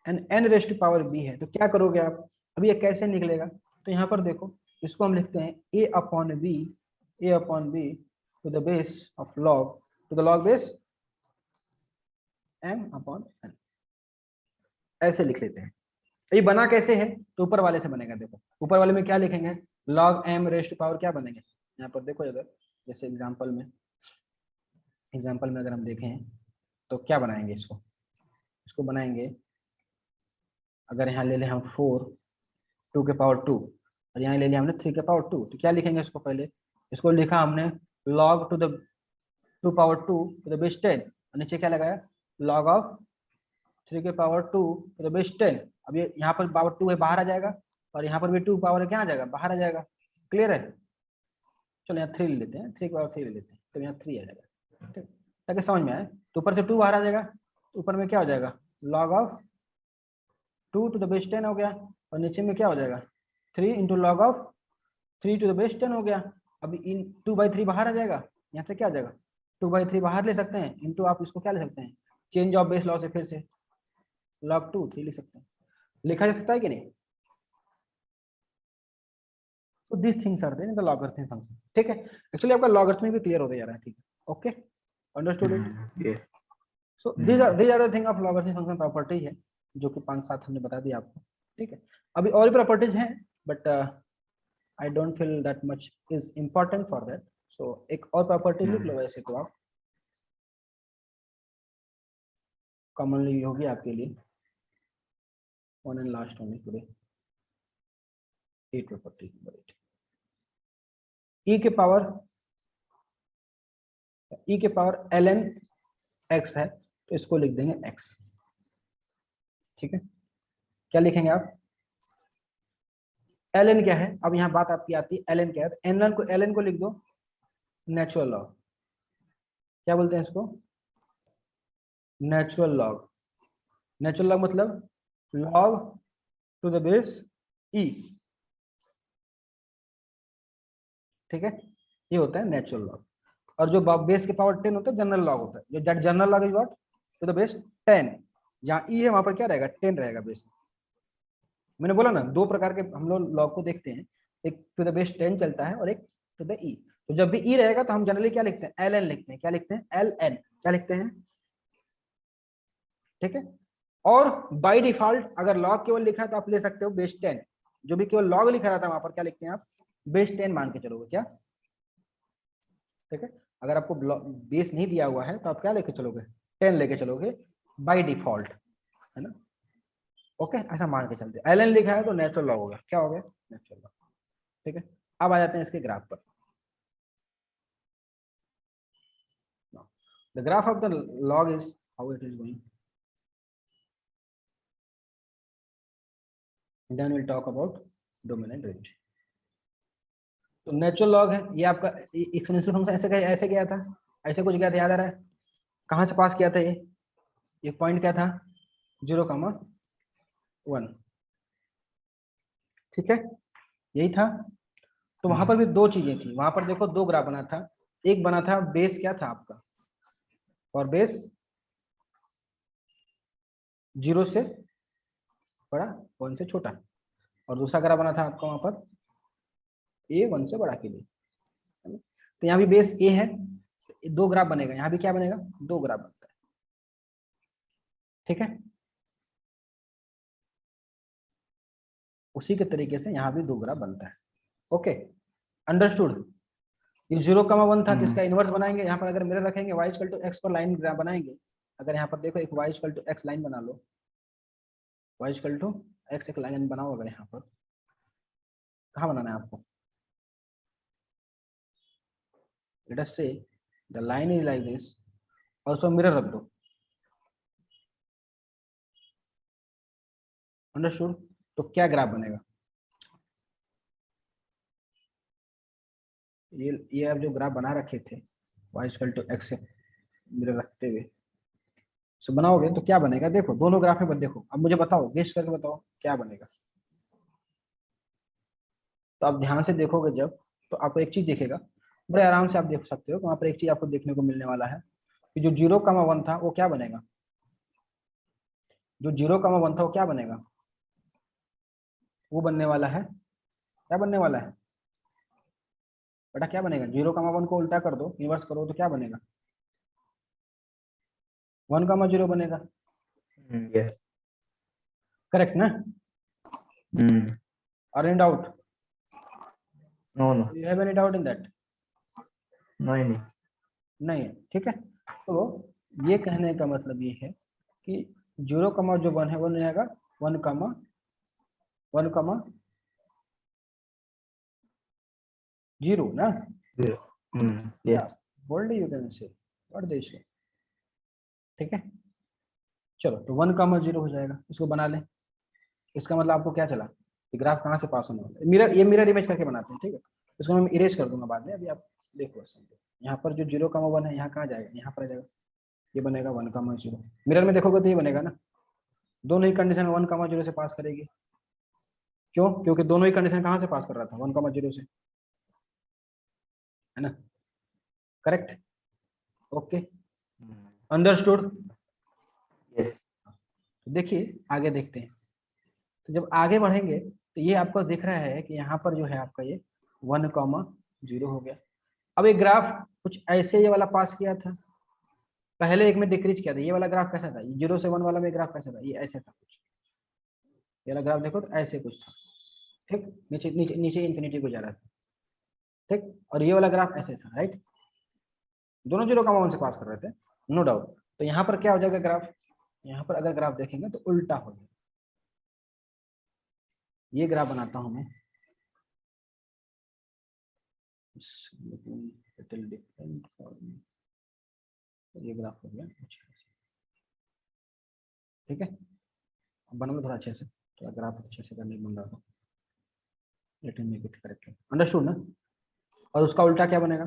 and n raised to power b है। तो क्या करोगे आप, अभी ये कैसे निकलेगा, तो यहाँ पर देखो, इसको हम लिखते हैं a upon b to the base of log to the log base m upon n, ऐसे लिख लेते हैं। ये बना कैसे है, तो ऊपर वाले से बनेगा। देखो ऊपर वाले में क्या लिखेंगे, log m raised to power क्या बनेंगे, यहाँ पर देखो, अगर जैसे एग्जांपल में अगर हम देखें तो क्या बनाएंगे, इसको बनाएंगे, अगर यहाँ ले लें हम 4 2 के पावर 2 और यहाँ ले लिया हमने 3 के पावर 2, तो क्या लिखेंगे इसको, पहले इसको लिखा हमने log to the 2 power 2 to the base 10, और नीचे क्या लगाया, log ऑफ 3 के पावर 2 टू द बेस 10। अब ये यहाँ पर पावर 2 है, बाहर आ जाएगा, और यहाँ पर भी 2 पावर है, क्या आ जाएगा, बाहर आ जाएगा। क्लियर है? चलो यहाँ 3 ले लेते हैं, 3 के पावर 3 ले लेते हैं, तो यहाँ 3 आ जाएगा। ठीक, ताकि समझ में आए। तो ऊपर से 2 बाहर आ जाएगा, तो ऊपर में क्या हो जाएगा, log of 2 to the base 10 हो गया, और नीचे में क्या हो जाएगा, 3 into log of 3 to the base 10 हो गया। अभी इन 2/3 बाहर आ जाएगा, यहाँ से क्या आ जाएगा, 2/3 बाहर ले सकते हैं, इंटू आप इसको क्या ले सकते हैं, चेंज ऑफ बेस लॉ से फिर से log 2 3 लिख सकते हैं, लिखा जा सकता है कि नहीं? तो this things are there in the logarithmic function, ठीक है। एक्चुअली आपका लॉगरिथमिक भी क्लियर होता जा रहा है, ठीक है, okay, understood it. yes so these are the thing of logarithmic function property है, जो कि 5-7 हमने बता दिया आपको, ठीक है। अभी और भी प्रॉपर्टीज हैं, but I don't feel that much is important for that. So एक और प्रॉपर्टी लिख लो वैसे तो आप, कॉमनली होगी आपके लिए, one and last only today, 8 property number 8, e के पावर ln x है, तो इसको लिख देंगे x, ठीक है। क्या लिखेंगे आप? ln क्या है? अब यहाँ बात आपकी आती है ln क्या है, तो ln को लिख दो नेचुरल लॉग, क्या बोलते हैं इसको? Natural log. नेचुरल लॉग मतलब log to the base e, ठीक है, ये होता है नेचुरल लॉग। और जो बेस के पावर 10 होता है जनरल लॉग होता है, जो that general log is what to the base 10, जहाँ e है वहां पर क्या रहेगा 10 रहेगा बेस। मैंने बोला ना दो प्रकार के हम लोग लॉग को देखते हैं, एक टू द बेस 10 चलता है और एक टू द e। तो जब भी e रहेगा तो हम जनरली क्या लिखते हैं? ln लिखते हैं। क्या लिखते हैं? ln, क्या लिखते हैं? ठीक है। और बाय डिफॉल्ट अगर लॉग केवल लिखा है तो आप ले सकते हो बेस 10, जो भी केवल लॉग लिखा रहता है वहां पर क्या लिखते हैं आप? बेस 10 मान के चलोगे क्या, ठीक है। अगर आपको बेस नहीं दिया हुआ है तो आप क्या लेके चलोगे? 10 लेके चलोगे बाय डिफॉल्ट, है ना, ओके। ऐसा मान के चलते, एल एन लिखा है तो नेचुरल लॉग हो गया, क्या हो गया? नेचुरल लॉग, ठीक है। अब आ जाते हैं इसके ग्राफ पर। The graph of the log is how it is going, then will talk about dominant range. तो नेचुरल लॉग है ये आपका एक्सपोनेंशियल फंक्शन, ऐसे गया था, ऐसे कुछ गया था, याद आ रहा है? कहाँ से पास किया था ये पॉइंट क्या था? 0,1, ठीक है, यही था। तो वहां पर भी दो चीजें थी, वहां पर देखो दो ग्राफ बना था, एक बना था बेस क्या था आपका, और बेस 0 से बड़ा 1 से छोटा, और दूसरा ग्राफ बना था आपका वहां पर a 1 से बड़ा के लिए, है ना? तो यहाँ भी बेस a है, दो ग्राफ बनेगा, यहाँ भी क्या बनेगा? दो ग्राफ बनता है, ठीक है। उसी के तरीके से यहाँ भी दो ग्राफ बनता है, ओके, अंडरस्टूड। ये 0,1 था, जिसका इनवर्स बनाएंगे यहाँ पर, अगर मिरर रखेंगे y इक्वल टू x पर लाइन ग्राफ बनाएंगे। अगर यहाँ पर देखो एक y equal to x line बना लो, y इक्वल टू x एक लाइन बनाओ, अगर यहाँ पर कहाँ बनाना है आपको? लेट अस से the line is like this, और उसको मिरर रख दो, अंडरस्टूड। तो क्या ग्राफ बनेगा? ये आप जो ग्राफ बना रखे थे y इक्वल टू x से मिरर रखते हुए, सो बनाओगे तो क्या बनेगा? देखो दोनों ग्राफ में देखो, अब मुझे बताओ, गेस करके बताओ क्या बनेगा। तो आप ध्यान से देखोगे जब, तो आपको एक चीज दिखेगा, बड़े आराम से आप देख सकते हो, वहां पर एक चीज आपको देखने को मिलने वाला है कि जो 0,1 था वो क्या बनेगा? जो 0,1 था वो क्या बनेगा? वो बनने वाला है, क्या बनने वाला है बेटा? क्या बनेगा? 0,1 को उल्टा कर दो, रिवर्स करो तो क्या बनेगा? 1,0 बनेगा, yes करेक्ट ना? Are in doubt? no no you have any doubt in that? नहीं नहीं है, ठीक है। तो ये कहने का मतलब ये है कि 0,1 है वो नहीं आएगा 1,0 ना, zero या yes bold you can say what they issue, ठीक है। चलो तो 1,0 हो जाएगा, इसको बना लें। इसका मतलब आपको क्या चला कि ग्राफ कहाँ से पास होने वाला है? मिरर, ये मिरर इमेज करके बनाते हैं, ठीक है। इसको मैं इरेज कर दूंगा बाद में, अभी आप देखो समझो। यहाँ पर जो 0,1 है यहाँ कहाँ जाएगा? यहाँ पर आ जाएगा, ये बनेगा 1,0। मिरर में देखोगे तो ये बनेगा ना, दोनों ही कंडीशन 1,0 से पास करेगी। क्यों? क्योंकि दोनों ही कंडीशन कहाँ से पास कर रहा था? 1,0 से, है ना, करेक्ट, ओके, अंडरस्टूड। तो देखिए आगे देखते हैं। तो जब आगे बढ़ेंगे तो ये आपको दिख रहा है कि यहाँ पर जो है आपका ये 1,0 हो गया। अब एक ग्राफ कुछ ऐसे ये वाला पास किया था, पहले एक में डिक्रीज किया था। ये वाला ग्राफ कैसा था, 0 से 1 वाला में ग्राफ कैसा था, ये ऐसे था कुछ, ये वाला ग्राफ देखो तो ऐसे कुछ था, ठीक, नीचे नीचे नीचे इन्फिनिटी को जा रहा था, ठीक। और ये वाला ग्राफ ऐसे था, राइट, दोनों 0 का से पास कर रहे थे, नो डाउट। तो यहाँ पर क्या हो जाएगा ग्राफ, यहाँ पर अगर ग्राफ देखेंगे तो उल्टा हो जाएगा। ये ग्राफ बनाता हूं मैं, ये ग्राफ हो गया, ठीक है। बना लो थोड़ा अच्छे से, थोड़ा ग्राफ अच्छे से करने बन रहा था, let me make it correctly, understood ना। और उसका उल्टा क्या बनेगा,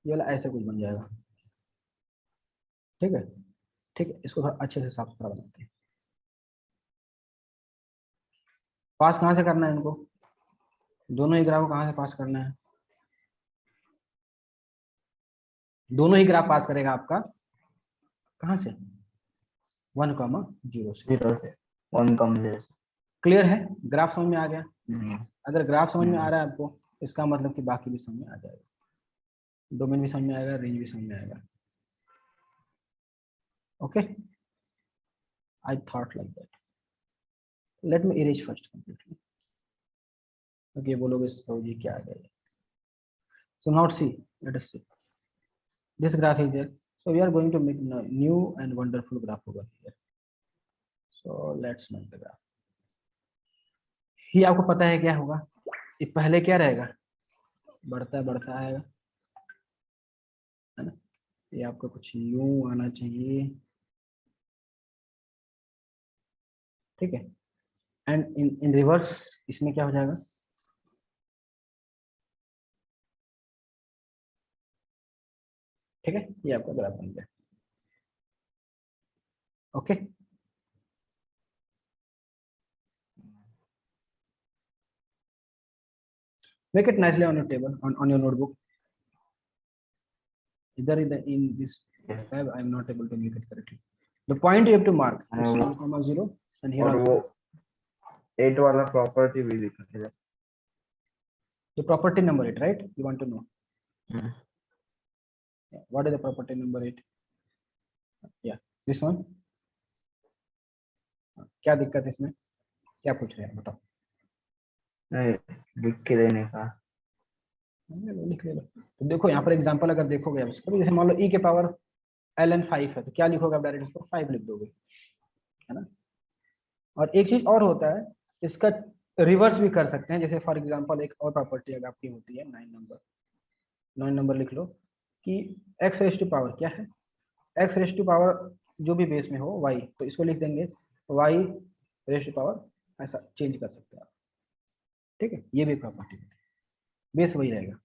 ये वाला ऐसे कुछ बन जाएगा, ठीक है, ठीक है। इसको थोड़ा अच्छे से साफ सुथरा बनाते हैं। पास कहाँ से करना है इनको, दोनों ही ग्राफ को कहाँ से पास करना है, दोनों ही ग्राफ पास करेगा आपका कहाँ से, 1,0 से, 0 से 1,0। क्लियर है, ग्राफ समझ में आ गया। अगर ग्राफ समझ में आ रहा है आपको, इसका मतलब कि बाकी भी समझ में आ जाएगा, डोमेन भी समझ में आएगा, रेंज भी समझ में आएगा। Okay, I thought like that, let me erase first completely, क्योंकि बोलोगे जी क्या आ गया। So now see, let us see, this graph is there, so we are going to make a new and wonderful graph over here. So let's make the graph. ये आपको पता है क्या होगा, ये पहले क्या रहेगा, बढ़ता बढ़ता आएगा, है ना, ये आपका कुछ यूं आना चाहिए, ठीक है। एंड इन रिवर्स इसमें क्या हो जाएगा, ठीक है, ये आपका ग्राफ बन गया। Okay, make it nicely on your table, on your notebook. Either in this tab I am not able to make it correctly. The point you have to mark is 1,0 and here और also वो 8 वाला प्रॉपर्टी भी दिखाएगा, the property number 8, right, you want to know. What is the property number 8? Yeah, this one. क्या दिक्कत है इसमें, क्या पूछ रहे हैं बताओ। नहीं लिख के देने का, लिख ले लो। तो देखो यहाँ पर एग्जांपल अगर देखोगे आप इसको, जैसे मान लो e के पावर ln 5 है, तो क्या लिखोगे आप, डायरेक्ट इसको 5 लिख दोगे, है ना। और एक चीज और होता है, इसका रिवर्स भी कर सकते हैं। जैसे फॉर एग्जांपल एक और प्रॉपर्टी अगर आपकी होती है 9 नंबर लिख लो कि x रेज टू पावर क्या है, x रेज टू पावर जो भी बेस में हो y, तो इसको लिख देंगे y रेज टू पावर, ऐसा चेंज कर सकते हैं आप, ठीक है। ये भी प्रॉपर्टी है, बेस वही रहेगा,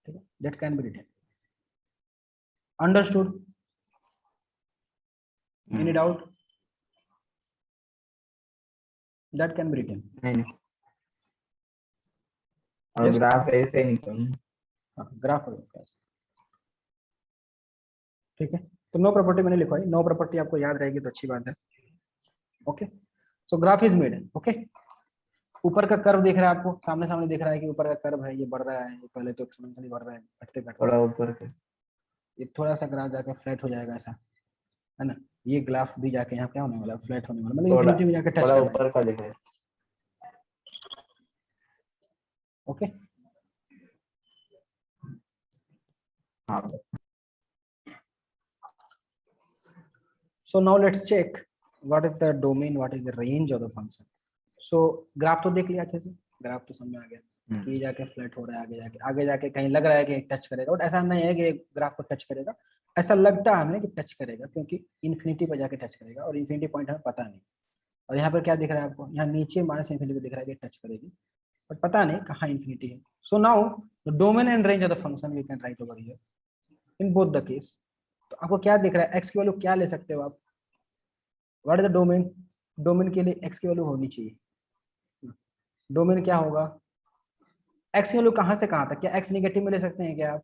ठीक है, that can be written, understood, any doubt, that can be written. नहीं और ग्राफ ऐसे निकल, ग्राफ ठीक है। तो नो प्रॉपर्टी मैंने लिखवाई, नो प्रॉपर्टी आपको याद रहेगी तो अच्छी बात है। Okay, so graph is made. Okay, ऊपर का कर्व दिख रहा है आपको, सामने सामने दिख रहा है कि ऊपर का कर्व है, ये बढ़ रहा है, ये पहले तो एक्सपोनेंशियली बढ़ रहा है, घटते घटते थोड़ा ऊपर के, ये थोड़ा सा ग्राफ जाकर फ्लैट हो जाएगा, ऐसा है ना। ये ग्राफ भी जाके यहाँ क्या होने वाला, फ्लैट होने वाला, मतलब थोड़ा इंफिनिटी में जाके टच थोड़ा कर रहा है। ऊपर का दिखाए। ओके, हाँ, so now let's check what is the domain, what is the range of the function. so graph तो देख लिया अच्छे से, ग्राफ तो समझ में आ गया कि जाके फ्लैट हो रहा है, आगे जाके कहीं लग रहा है कि टच करेगा, बट ऐसा नहीं है कि ग्राफ को टच करेगा, ऐसा लगता है हमें कि टच करेगा, क्योंकि इन्फिनिटी पर जाके टच करेगा और इन्फिनिटी पॉइंट हमें पता नहीं। और यहाँ पर क्या दिख रहा है आपको, यहाँ नीचे माइनस इन्फिनिटी दिख रहा है कि टच करेगी, बट पता नहीं कहाँ इन्फिनिटी है। So now the domain and range of the function we can write over here in both the case. तो आपको क्या दिख रहा है, एक्स की वैल्यू क्या ले सकते हो आप, what is the domain, domain के लिए एक्स की वैल्यू होनी चाहिए, डोमेन क्या होगा, एक्स की वैल्यू कहां से कहां तक, क्या एक्स नेगेटिव में ले सकते हैं क्या आप,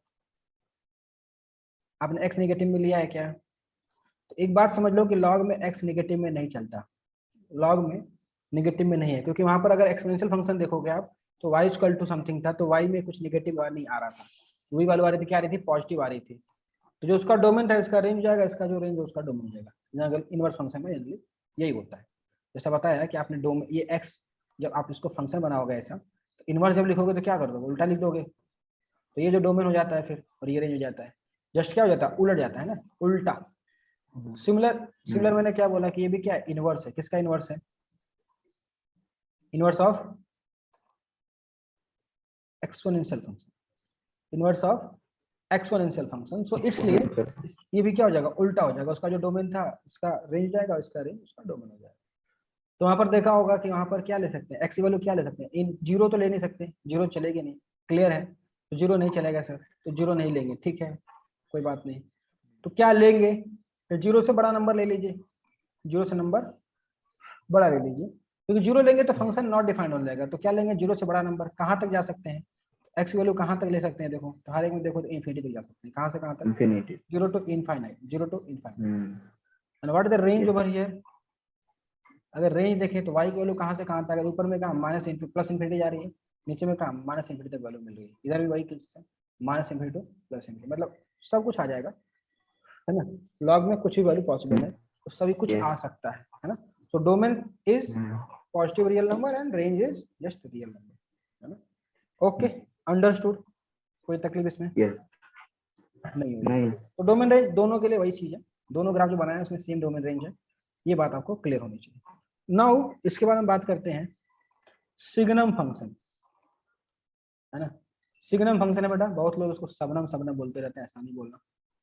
आपने एक्स नेगेटिव में लिया है क्या, तो एक बात समझ लो कि लॉग में एक्स नेगेटिव में नहीं चलता, लॉग में नेगेटिव में नहीं है, क्योंकि वहां पर अगर एक्सपोनेंशियल फंक्शन देखोगे आप तो y इक्वल टू समथिंग था, तो y में कुछ नेगेटिव नहीं आ रहा था, वही वाली आ रही थी, क्या आ रही थी, पॉजिटिव आ रही थी। तो जो उसका डोमेन था इसका रेंज जाएगा, इसका जो रेंज है उसका डोमेन जाएगा। अगर इनवर्स फंक्शन में जनरली यही होता है। जैसा बताया कि आपने डोमेन ये x, जब आप इसको फंक्शन बनाओगे ऐसा, तो इनवर्स जब लिखोगे तो क्या कर दोगे, उल्टा लिख दोगे, तो ये जो डोमेन हो जाता है फिर, और ये रेंज हो जाता है, जस्ट क्या हो जाता है, उलट जाता है ना, उल्टा। सिमिलर मैंने क्या बोला कि ये भी क्या है, इनवर्स है, किसका इनवर्स है, inverse of exponential function, inverse of exponential function. So इसलिए ये भी क्या हो जाएगा, उल्टा हो जाएगा, उसका जो डोमेन था इसका रेंज जाएगा, इसका रेंज उसका डोमेन हो जाएगा। तो वहां पर देखा होगा कि वहां पर क्या ले सकते हैं, एक्स की वैल्यू क्या ले सकते हैं, इन जीरो तो ले नहीं सकते, जीरो चलेगी नहीं, क्लियर है, तो जीरो नहीं चलेगा सर, तो जीरो नहीं लेंगे, ठीक है कोई बात नहीं। तो क्या लेंगे, तो जीरो से बड़ा नंबर ले लीजिए, जीरो से नंबर बड़ा ले लीजिए, क्योंकि जीरो लेंगे तो फंक्शन नॉट डिफाइंड हो जाएगा। तो क्या लेंगे, जीरो से बड़ा नंबर, कहाँ तक जा सकते हैं, एक्स की वैल्यू कहाँ तक ले सकते हैं, देखो तो हर एक में देखो तो इन्फिनिटी तक जा सकते हैं, कहाँ से कहाँ तक, infinity, zero to infinite, zero to infinite. And what is the range over here, अगर रेंज देखें तो y की वैल्यू कहाँ से कहाँ तक, अगर ऊपर में कहाँ माइनस प्लस इन्फिनिटी जा रही है, नीचे में कहाँ माइनस इन्फिनिटी तक वैल्यू मिल रही है, इधर भी वही केस है, माइनस इन्फिनिटी प्लस इन्फिनिटी, मतलब सब कुछ आ जाएगा, है ना। लॉग में कुछ भी वैल्यू पॉसिबल है, तो सभी कुछ आ सकता है ना। So domain is positive real number and range is just real number, है ना। ओके, अंडरस्टूड, कोई तकलीफ इसमें नहीं होगी। तो डोमेन रेंज दोनों के लिए वही चीज है, दोनों ग्राफ जो बनाए हैं उसमें सेम डोमेन रेंज है, ये बात आपको क्लियर होनी चाहिए। नाउ इसके बाद हम बात करते हैं सिग्नम फंक्शन, है ना। सिग्नम फंक्शन है बेटा, बहुत लोग उसको सबनम सबनम बोलते रहते हैं, ऐसा नहीं बोलना,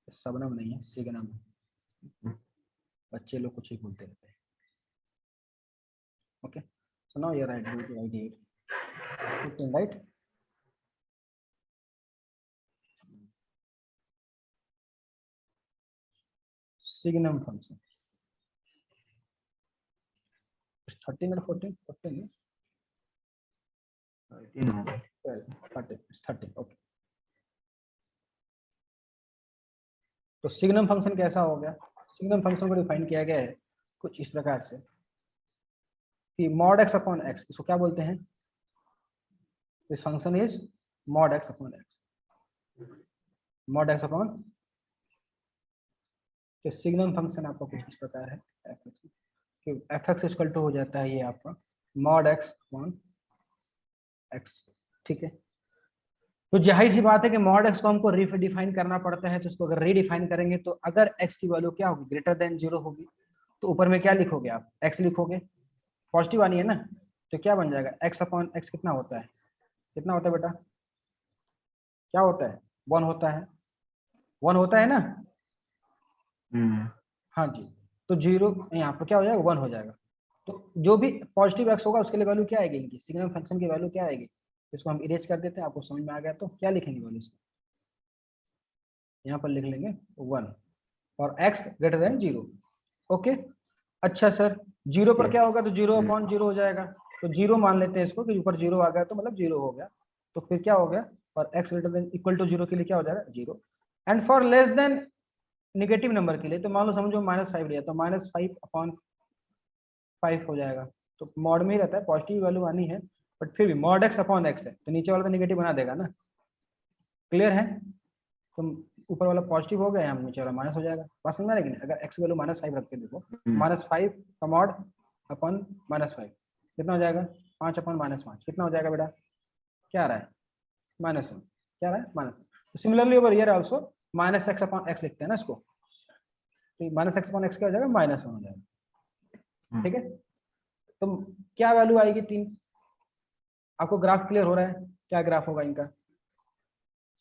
सबनम नहीं है, सिग्नम, बच्चे लोग कुछ ही बोलते रहते हैं। Okay, so now you right, right it, right. Signum function 13 और 14, 14 30, ओके। तो सिग्नम फंक्शन कैसा हो गया, सिग्नम फंक्शन को डिफाइन किया गया है कुछ इस प्रकार से कि मॉड एक्स अपॉन एक्स, इसको क्या बोलते हैं, this function is mod x upon x, mod x upon, तो सिग्नम फंक्शन आपका कुछ इस प्रकार है, कि एफ एक्स इक्वल टू हो जाता है ये आपका मॉड एक्स अपॉन एक्स, ठीक है। तो जाहिर सी बात है कि मॉड एक्स को हमको रीडिफाइन करना पड़ता है, तो उसको अगर रीडिफाइन करेंगे तो अगर एक्स की वैल्यू क्या होगी, ग्रेटर देन जीरो होगी, तो ऊपर में क्या लिखोगे आप, एक्स लिखोगे, पॉजिटिव आनी है ना, तो क्या बन जाएगा, एक्स अपॉन एक्स कितना होता है, कितना होता है बेटा, क्या होता है, 1 होता है, 1 होता है ना, हाँ जी। तो जीरो यहाँ पर क्या हो जाएगा, 1 हो जाएगा। तो जो भी पॉजिटिव एक्स होगा उसके लिए वैल्यू क्या आएगी, इनकी सिग्नम फंक्शन की वैल्यू क्या आएगी, इसको हम इरेज कर देते हैं, आपको समझ में आ गया तो क्या लिखेंगे वैल्यू इसकी, यहाँ पर लिख लेंगे 1 और x ग्रेटर देन 0, ओके। अच्छा सर, जीरो पर क्या होगा, तो जीरो अपॉन जीरो हो जाएगा, तो जीरो मान लेते हैं इसको कि ऊपर जीरो आ गया तो मतलब जीरो हो गया, तो फिर क्या हो गया, और x greater than equal to zero के लिए क्या हो जाएगा, zero. And for less than negative number के लिए, तो मान लो समझो -5 लिया, तो -5 अपॉन 5 हो जाएगा, तो मॉड में ही रहता है, पॉजिटिव वैल्यू आनी है, बट फिर भी मॉड एक्स अपॉन एक्स है, तो नीचे वाला तो निगेटिव बना देगा ना, क्लियर है। तो ऊपर वाला पॉजिटिव हो गया, यहाँ नीचे वाला माइनस हो जाएगा, बात समझ में, लेकिन अगर एक्स वैल्यू -5 रख के देखो, -5 का मॉड अपॉन -5 कितना हो जाएगा, 5 अपॉन -5 कितना हो जाएगा बेटा, क्या आ रहा है, -1, क्या आ रहा है, माइनस। तो similarly over here also -x upon x लिखते हैं ना इसको, तो -x अपॉन x क्या हो जाएगा, -1 हो जाएगा, ठीक है। तो क्या वैल्यू आएगी 3, आपको ग्राफ क्लियर हो रहा है, क्या ग्राफ होगा इनका,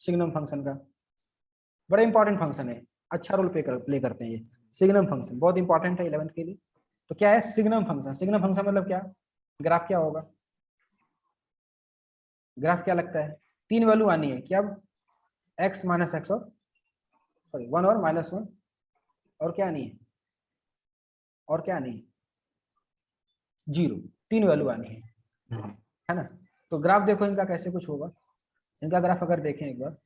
सिग्नम फंक्शन का, बड़ा इंपॉर्टेंट फंक्शन है, अच्छा रोल प्ले करते हैं ये, सिग्नम फंक्शन बहुत इंपॉर्टेंट है 11th के लिए। तो क्या है सिग्नम फंक्शन, सिग्नम फंक्शन मतलब क्या, ग्राफ क्या होगा, ग्राफ क्या लगता है, 3 वैल्यू आनी है कि अब x माइनस एक्स और सॉरी 1 और -1, और क्या आनी है, और क्या आनी है, 0, 3 वैल्यू आनी है ना। तो ग्राफ देखो इनका कैसे कुछ होगा, इनका ग्राफ अगर देखें एक बार,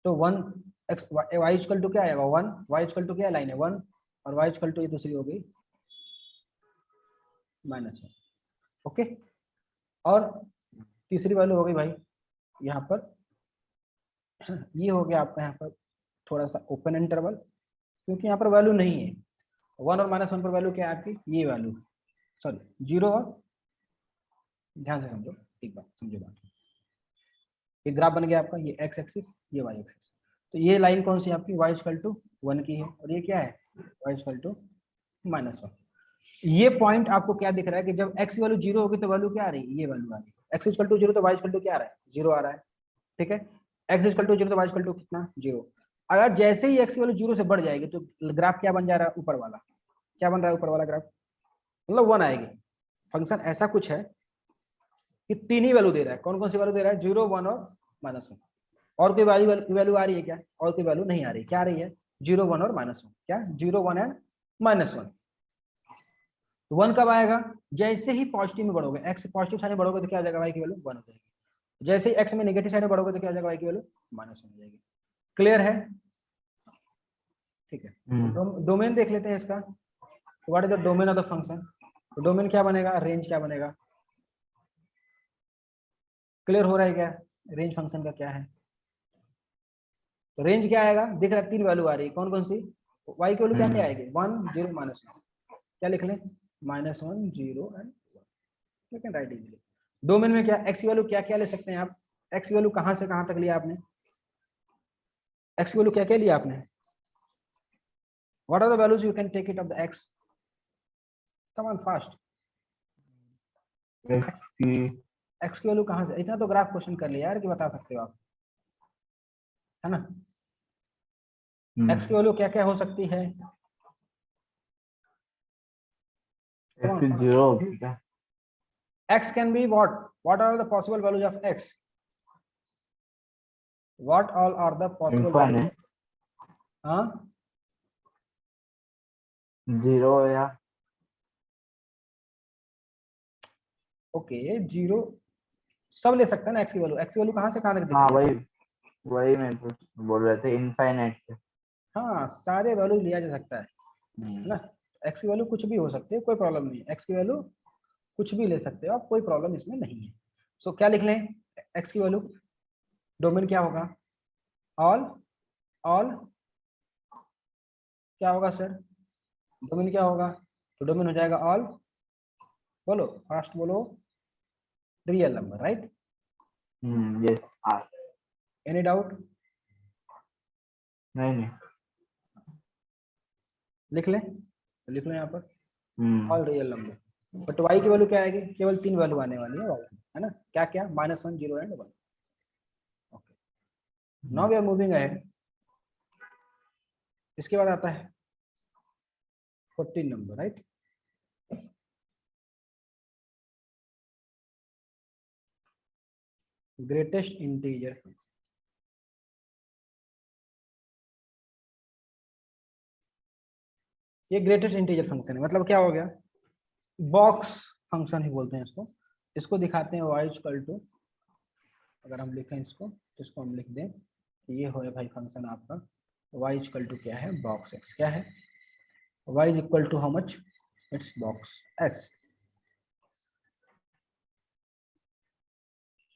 तो 1 एक्स वाई इक्वल टू क्या आएगा 1, वाई इक्वल टू क्या लाइन है 1, और वाई इक्वल टू ये दूसरी हो गई -1। ओके, और तीसरी वैल्यू हो गई भाई यहाँ पर, ये हो गया आपका यहाँ पर थोड़ा सा ओपन इंटरवल, क्योंकि यहाँ पर वैल्यू नहीं है 1 और -1 पर वैल्यू क्या है आपकी, ये वैल्यू, सॉरी 0 और, ध्यान से समझो एक बात, समझो बात, एक ग्राफ बन गया आपका, ये एक्स एक्सिस ये वाई एक्सिस, तो ये लाइन कौन सी है आपकी y इक्वल टू 1 की है, और ये क्या है y इक्वल टू -1। ये पॉइंट आपको क्या दिख रहा है कि जब x की वैल्यू 0 होगी तो वैल्यू क्या आ रही है, ये वैल्यू आ रही है, x इक्वल टू 0 तो y इक्वल टू क्या आ रहा है 0 आ रहा है, ठीक है, x इक्वल टू 0 तो y इक्वल टू कितना 0। अगर जैसे ही x की वैल्यू 0 से बढ़ जाएगी तो ग्राफ क्या बन जा रहा है ऊपर वाला, क्या बन रहा है ऊपर वाला ग्राफ, मतलब 1 आएगी। फंक्शन ऐसा कुछ है कि तीन ही वैल्यू दे रहा है, कौन कौन सी वैल्यू दे रहा है 0 1 और -1, और कोई वैल्यू आ रही है क्या, और कोई वैल्यू नहीं आ रही, क्या आ रही है 0 1 और -1, क्या 0 1 एंड -1। 1 कब आएगा, जैसे ही पॉजिटिव में बढ़ोगे, एक्स पॉजिटिव साइड में बढ़ोगे तो क्या आ जाएगा y की वैल्यू 1 हो जाएगी, जैसे ही एक्स में नेगेटिव साइड में बढ़ोगे तो क्या आ जाएगा y की वैल्यू -1 हो जाएगी। क्लियर है, ठीक है। डोमेन देख लेते हैं इसका, what is the domain of the function, तो डोमेन क्या बनेगा, रेंज क्या बनेगा, क्लियर हो रहा है क्या, रेंज फंक्शन का क्या है, तो रेंज क्या आएगा, दिख रहा है तीन वैल्यू आ रही है, कौन कौन सी, y की वैल्यू क्या क्या आएगी 1 0 -1, क्या लिख लें -1 0 एंड 1, लेकिन राइट इजीली। डोमेन में क्या x की वैल्यू क्या क्या ले सकते हैं आप, x की वैल्यू कहां से कहां तक लिया आपने, x की वैल्यू क्या क्या लिया आपने, what are the values you can take it of the x, come on fast, x की वैल्यू कहां से, इतना तो ग्राफ क्वेश्चन कर लिया यार कि बता सकते हो आप, है ना, x की वैल्यू क्या क्या हो सकती है, x can be what are the possible values of x, what all are the possible values, हाँ 0 या ओके 0 सब ले सकते हैं ना, x की वैल्यू कहां से कहां तक हाँ दिखती है, वही मैं बोल रहे थे इनफाइनाइट से, हाँ सारे वैल्यू लिया जा सकता है ना, x की वैल्यू कुछ भी हो सकती है, कोई प्रॉब्लम नहीं है, x की वैल्यू कुछ भी ले सकते हो आप, कोई प्रॉब्लम इसमें नहीं है। सो क्या लिख लें x की वैल्यू, डोमेन क्या होगा ऑल, ऑल क्या होगा सर, डोमेन क्या होगा, तो डोमेन हो जाएगा ऑल, बोलो फास्ट बोलो, real number, right, yes R, any doubt, नहीं लिख लें, तो लिख लो यहाँ पर ऑल नहीं रियल नंबर, बट y की वैल्यू क्या आएगी, केवल 3 वैल्यू आने वाली है y की, है ना, क्या क्या -1 0 and 1। Okay, now we are moving ahead, इसके बाद आता है 14 number, right, greatest integer function, ये ग्रेटेस्ट इंटीजर फंक्शन है, मतलब क्या हो गया, बॉक्स फंक्शन ही बोलते हैं इसको, इसको दिखाते हैं y इक्वल टू, अगर हम लिखें इसको तो इसको हम लिख दें कि ये हो भाई फंक्शन आपका y इक्वल टू क्या है बॉक्स x, क्या है y is equal to how much, it's box s,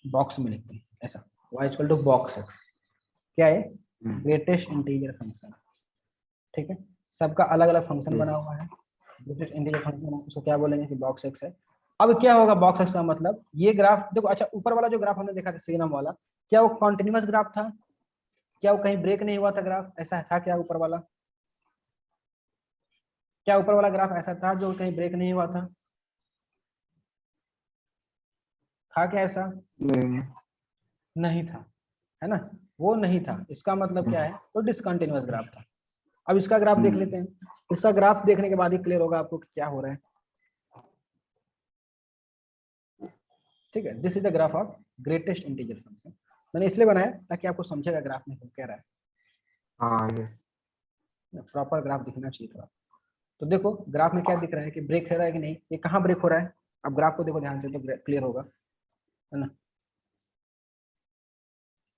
box में लिखते हैं ऐसा, y equal to box x, क्या है ग्रेटेस्ट इंटीजर फंक्शन, ठीक है, सबका अलग अलग फंक्शन बना हुआ है, ग्रेटेस्ट इंटीजर फंक्शन उसको क्या बोलेंगे कि बॉक्स x है। अब क्या होगा बॉक्स x का मतलब, ये ग्राफ देखो, अच्छा ऊपर वाला जो ग्राफ हमने देखा था सिग्नम वाला, क्या वो कॉन्टिन्यूअस ग्राफ था, क्या वो कहीं ब्रेक नहीं हुआ था ग्राफ, ऐसा था क्या ऊपर वाला, क्या ऊपर वाला ग्राफ ऐसा था जो कहीं ब्रेक नहीं हुआ था क्या ऐसा, नहीं था, है ना, वो नहीं था, इसका मतलब क्या है, तो डिसकंटिन्यूअस ग्राफ था। अब इसका ग्राफ देख लेते हैं, इसका ग्राफ देखने के बाद ही क्लियर होगा आपको कि क्या हो रहा है, ठीक है, this is the graph of greatest integer function, मैंने इसलिए बनाया ताकि आपको समझेगा ग्राफ में हो क्या रहा है, प्रॉपर ग्राफ दिखना चाहिए थोड़ा। तो देखो ग्राफ में क्या दिख रहा है कि ब्रेक हो रहा है कि नहीं, ये कहाँ ब्रेक हो रहा है, अब ग्राफ को देखो ध्यान से तो क्लियर होगा, है ना,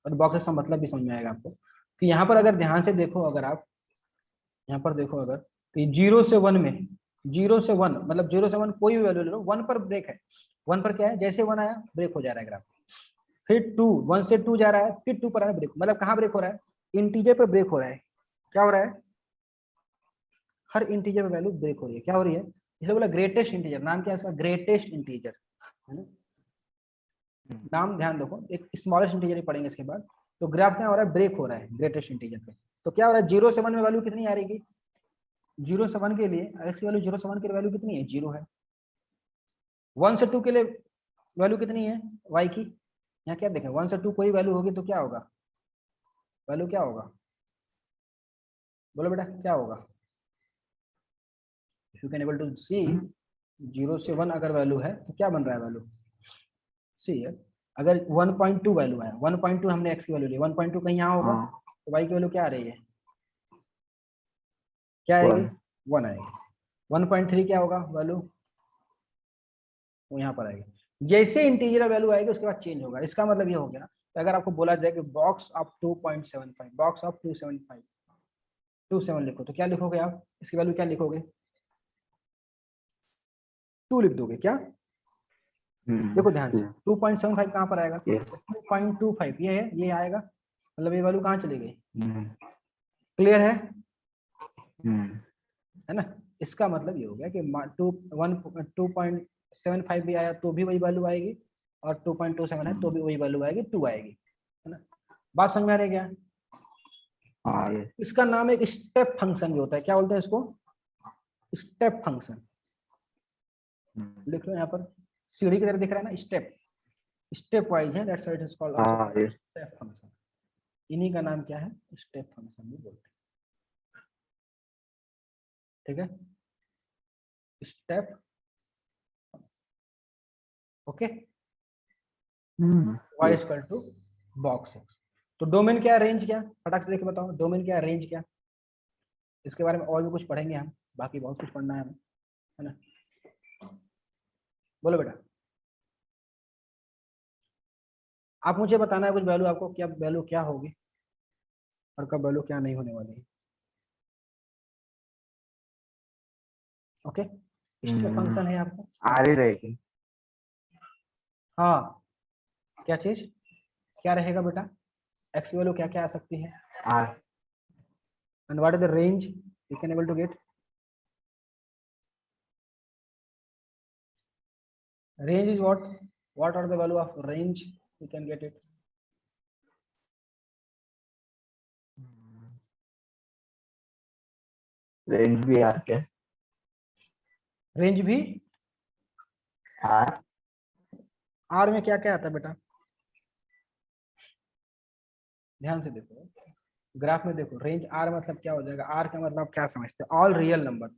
और बॉक्स का मतलब भी समझ में आएगा आपको। कि यहाँ पर अगर ध्यान से देखो, अगर आप यहाँ पर देखो अगर, कि 0 से 1 में, 0 से 1 मतलब 0 से 1 कोई भी वैल्यू ले लो, 1 पर ब्रेक है। 1 पर क्या है, जैसे 1 आया ब्रेक हो जा रहा है ग्राफ। फिर 2, 1 से 2 जा रहा है, फिर 2 पर आया ब्रेक, मतलब कहाँ ब्रेक हो रहा है, इंटीजर पर ब्रेक हो रहा है। क्या हो रहा है, हर इंटीजर पर वैल्यू ब्रेक हो रही है। क्या हो रही है, इसे बोला ग्रेटेस्ट इंटीजर। नाम क्या है इसका, ग्रेटेस्ट इंटीजर, है ना। नाम ध्यान रखो, एक स्मॉलेस्ट इंटीजर ही पढ़ेंगे इसके बाद। तो ग्राफ क्या हो रहा है, ब्रेक हो रहा है ग्रेटेस्ट इंटीजर पे। तो क्या हो रहा है, 0 से 1 में वैल्यू कितनी आ रही है, 0 से 1 के लिए एक्स की वैल्यू, 0 से 1 की वैल्यू कितनी है, 0 है। 1 से 2 के लिए वैल्यू कितनी है y की, यहाँ क्या देखें, 1 से 2 कोई वैल्यू होगी तो क्या होगा, वैल्यू क्या होगा, बोलो बेटा क्या होगा। If you can able to see, 0 से 1 अगर वैल्यू है तो क्या बन रहा है वैल्यू, सी है। अगर 1.2 वैल्यू है, 1.2 हमने x की वैल्यू ली, 1.2 कहीं यहाँ होगा, तो y की वैल्यू क्या आ रही है, क्या आएगी, 1 आएगी। 1.3 क्या होगा वैल्यू, वो यहाँ पर आएगी। जैसे इंटीजर वैल्यू आएगी उसके बाद चेंज होगा। इसका मतलब ये हो गया, तो अगर आपको बोला जाए कि बॉक्स ऑफ 2.75, बॉक्स ऑफ 275, 27 लिखो, तो क्या लिखोगे आप, इसकी वैल्यू क्या लिखोगे, 2 लिख दोगे क्या। देखो ध्यान से, 2.75 कहाँ पर आएगा, 2.25 ये है, ये आएगा, मतलब ये वैल्यू कहाँ चली गई, क्लियर है ना। इसका मतलब ये हो गया कि 2.75 भी आया तो भी वही वैल्यू आएगी, और 2.27 है तो भी वही वैल्यू आएगी, 2 आएगी, है ना। बात समझ में आ रही है क्या। इसका नाम एक स्टेप फंक्शन भी होता है, क्या बोलते हैं इसको, स्टेप फंक्शन। लिख लो यहाँ पर, सीढ़ी की तरह दिख रहा है ना, स्टेप, स्टेप वाइज है, that's why it is called also step function. इन्हीं का नाम क्या है, स्टेप फंक्शन भी बोलते हैं, ठीक है, step, okay. y equal to box x. तो डोमेन क्या है, रेंज क्या, फटाक से देख के बताओ, डोमेन क्या है, रेंज क्या। इसके बारे में और भी कुछ पढ़ेंगे हम, बाकी बहुत कुछ पढ़ना है हमें, है ना। बोलो बेटा, आप मुझे बताना है कुछ वैल्यू, आपको क्या वैल्यू क्या होगी और कब वैल्यू क्या नहीं होने वाली है, ओके। स्टेप फंक्शन है आपको, आ रही रहेगी। हाँ, क्या चीज क्या रहेगा बेटा, एक्स वैल्यू क्या क्या आ सकती है, and what is the range you can able to get. Range is what are the value of range, you can get it। Range भी आर क्या, रेंज भी आर, आर में क्या क्या आता है बेटा, ध्यान से देखो ग्राफ में देखो, रेंज आर मतलब क्या हो जाएगा, आर का मतलब क्या समझते हैं, all real number.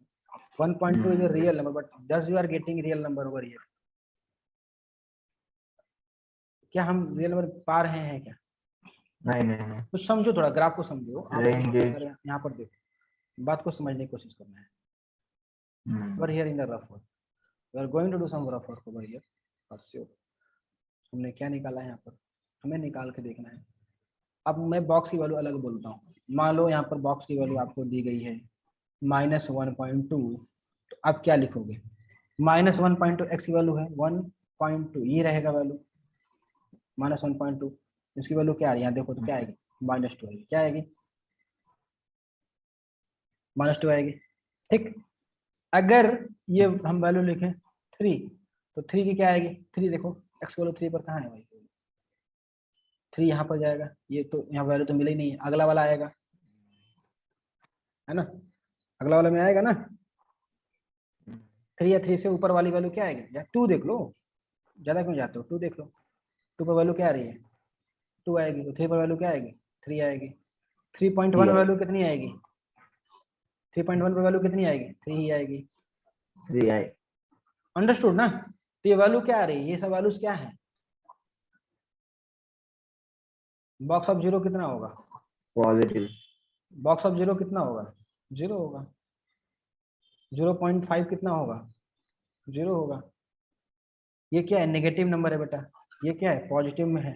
1.2 is a real number, but does you are getting real number over here, क्या हम रियल नंबर पा रहे हैं क्या, नहीं कुछ समझो, थोड़ा ग्राफ को समझो आप, रेंज यहाँ पर देखो, बात को समझने की कोशिश करना है। over here in the rough work we are going to do some rough work over here for sure। हमने क्या निकाला है यहाँ पर, हमें निकाल के देखना है। अब मैं बॉक्स की वैल्यू अलग बोलता हूँ, मान लो यहाँ पर बॉक्स की वैल्यू आपको दी गई है -1.2, तो आप क्या लिखोगे, -1.2 एक्स की वैल्यू है 1.2, ये रहेगा वैल्यू, -1.2, इसकी वैल्यू क्या आ रही है, यहाँ देखो तो क्या आएगी, -2 आएगी, क्या आएगी, -2 आएगी, ठीक। अगर ये हम वैल्यू लिखें 3, तो 3 की क्या आएगी, 3 देखो एक्स की वैल्यू 3 पर कहाँ है भाई, 3 यहाँ पर जाएगा, ये तो यहाँ वैल्यू तो मिला ही नहीं है, अगला वाला आएगा, है ना, अगला वाला में आएगा ना, 3 या 3 से ऊपर वाली वैल्यू क्या आएगी, या 2 देख लो, ज्यादा क्यों जाते हो, 2 देख लो, 2 पर वैल्यू क्या आ रही है, 2 आएगी, तो 3 पर वैल्यू क्या आएगी, 3 आएगी, 3.1 वैल्यू कितनी आएगी, 3.1 पर वैल्यू कितनी आएगी, 3 ही आएगी, 3 आई, अंडरस्टूड ना। तो ये वैल्यू क्या आ रही है, ये सब वैल्यूज क्या है, बॉक्स ऑफ जीरो कितना होगा, पॉजिटिव, बॉक्स ऑफ जीरो कितना होगा, 0 होगा, 0.5 कितना होगा, 0 होगा। ये क्या है, नेगेटिव नंबर है बेटा, ये क्या है, पॉजिटिव में है,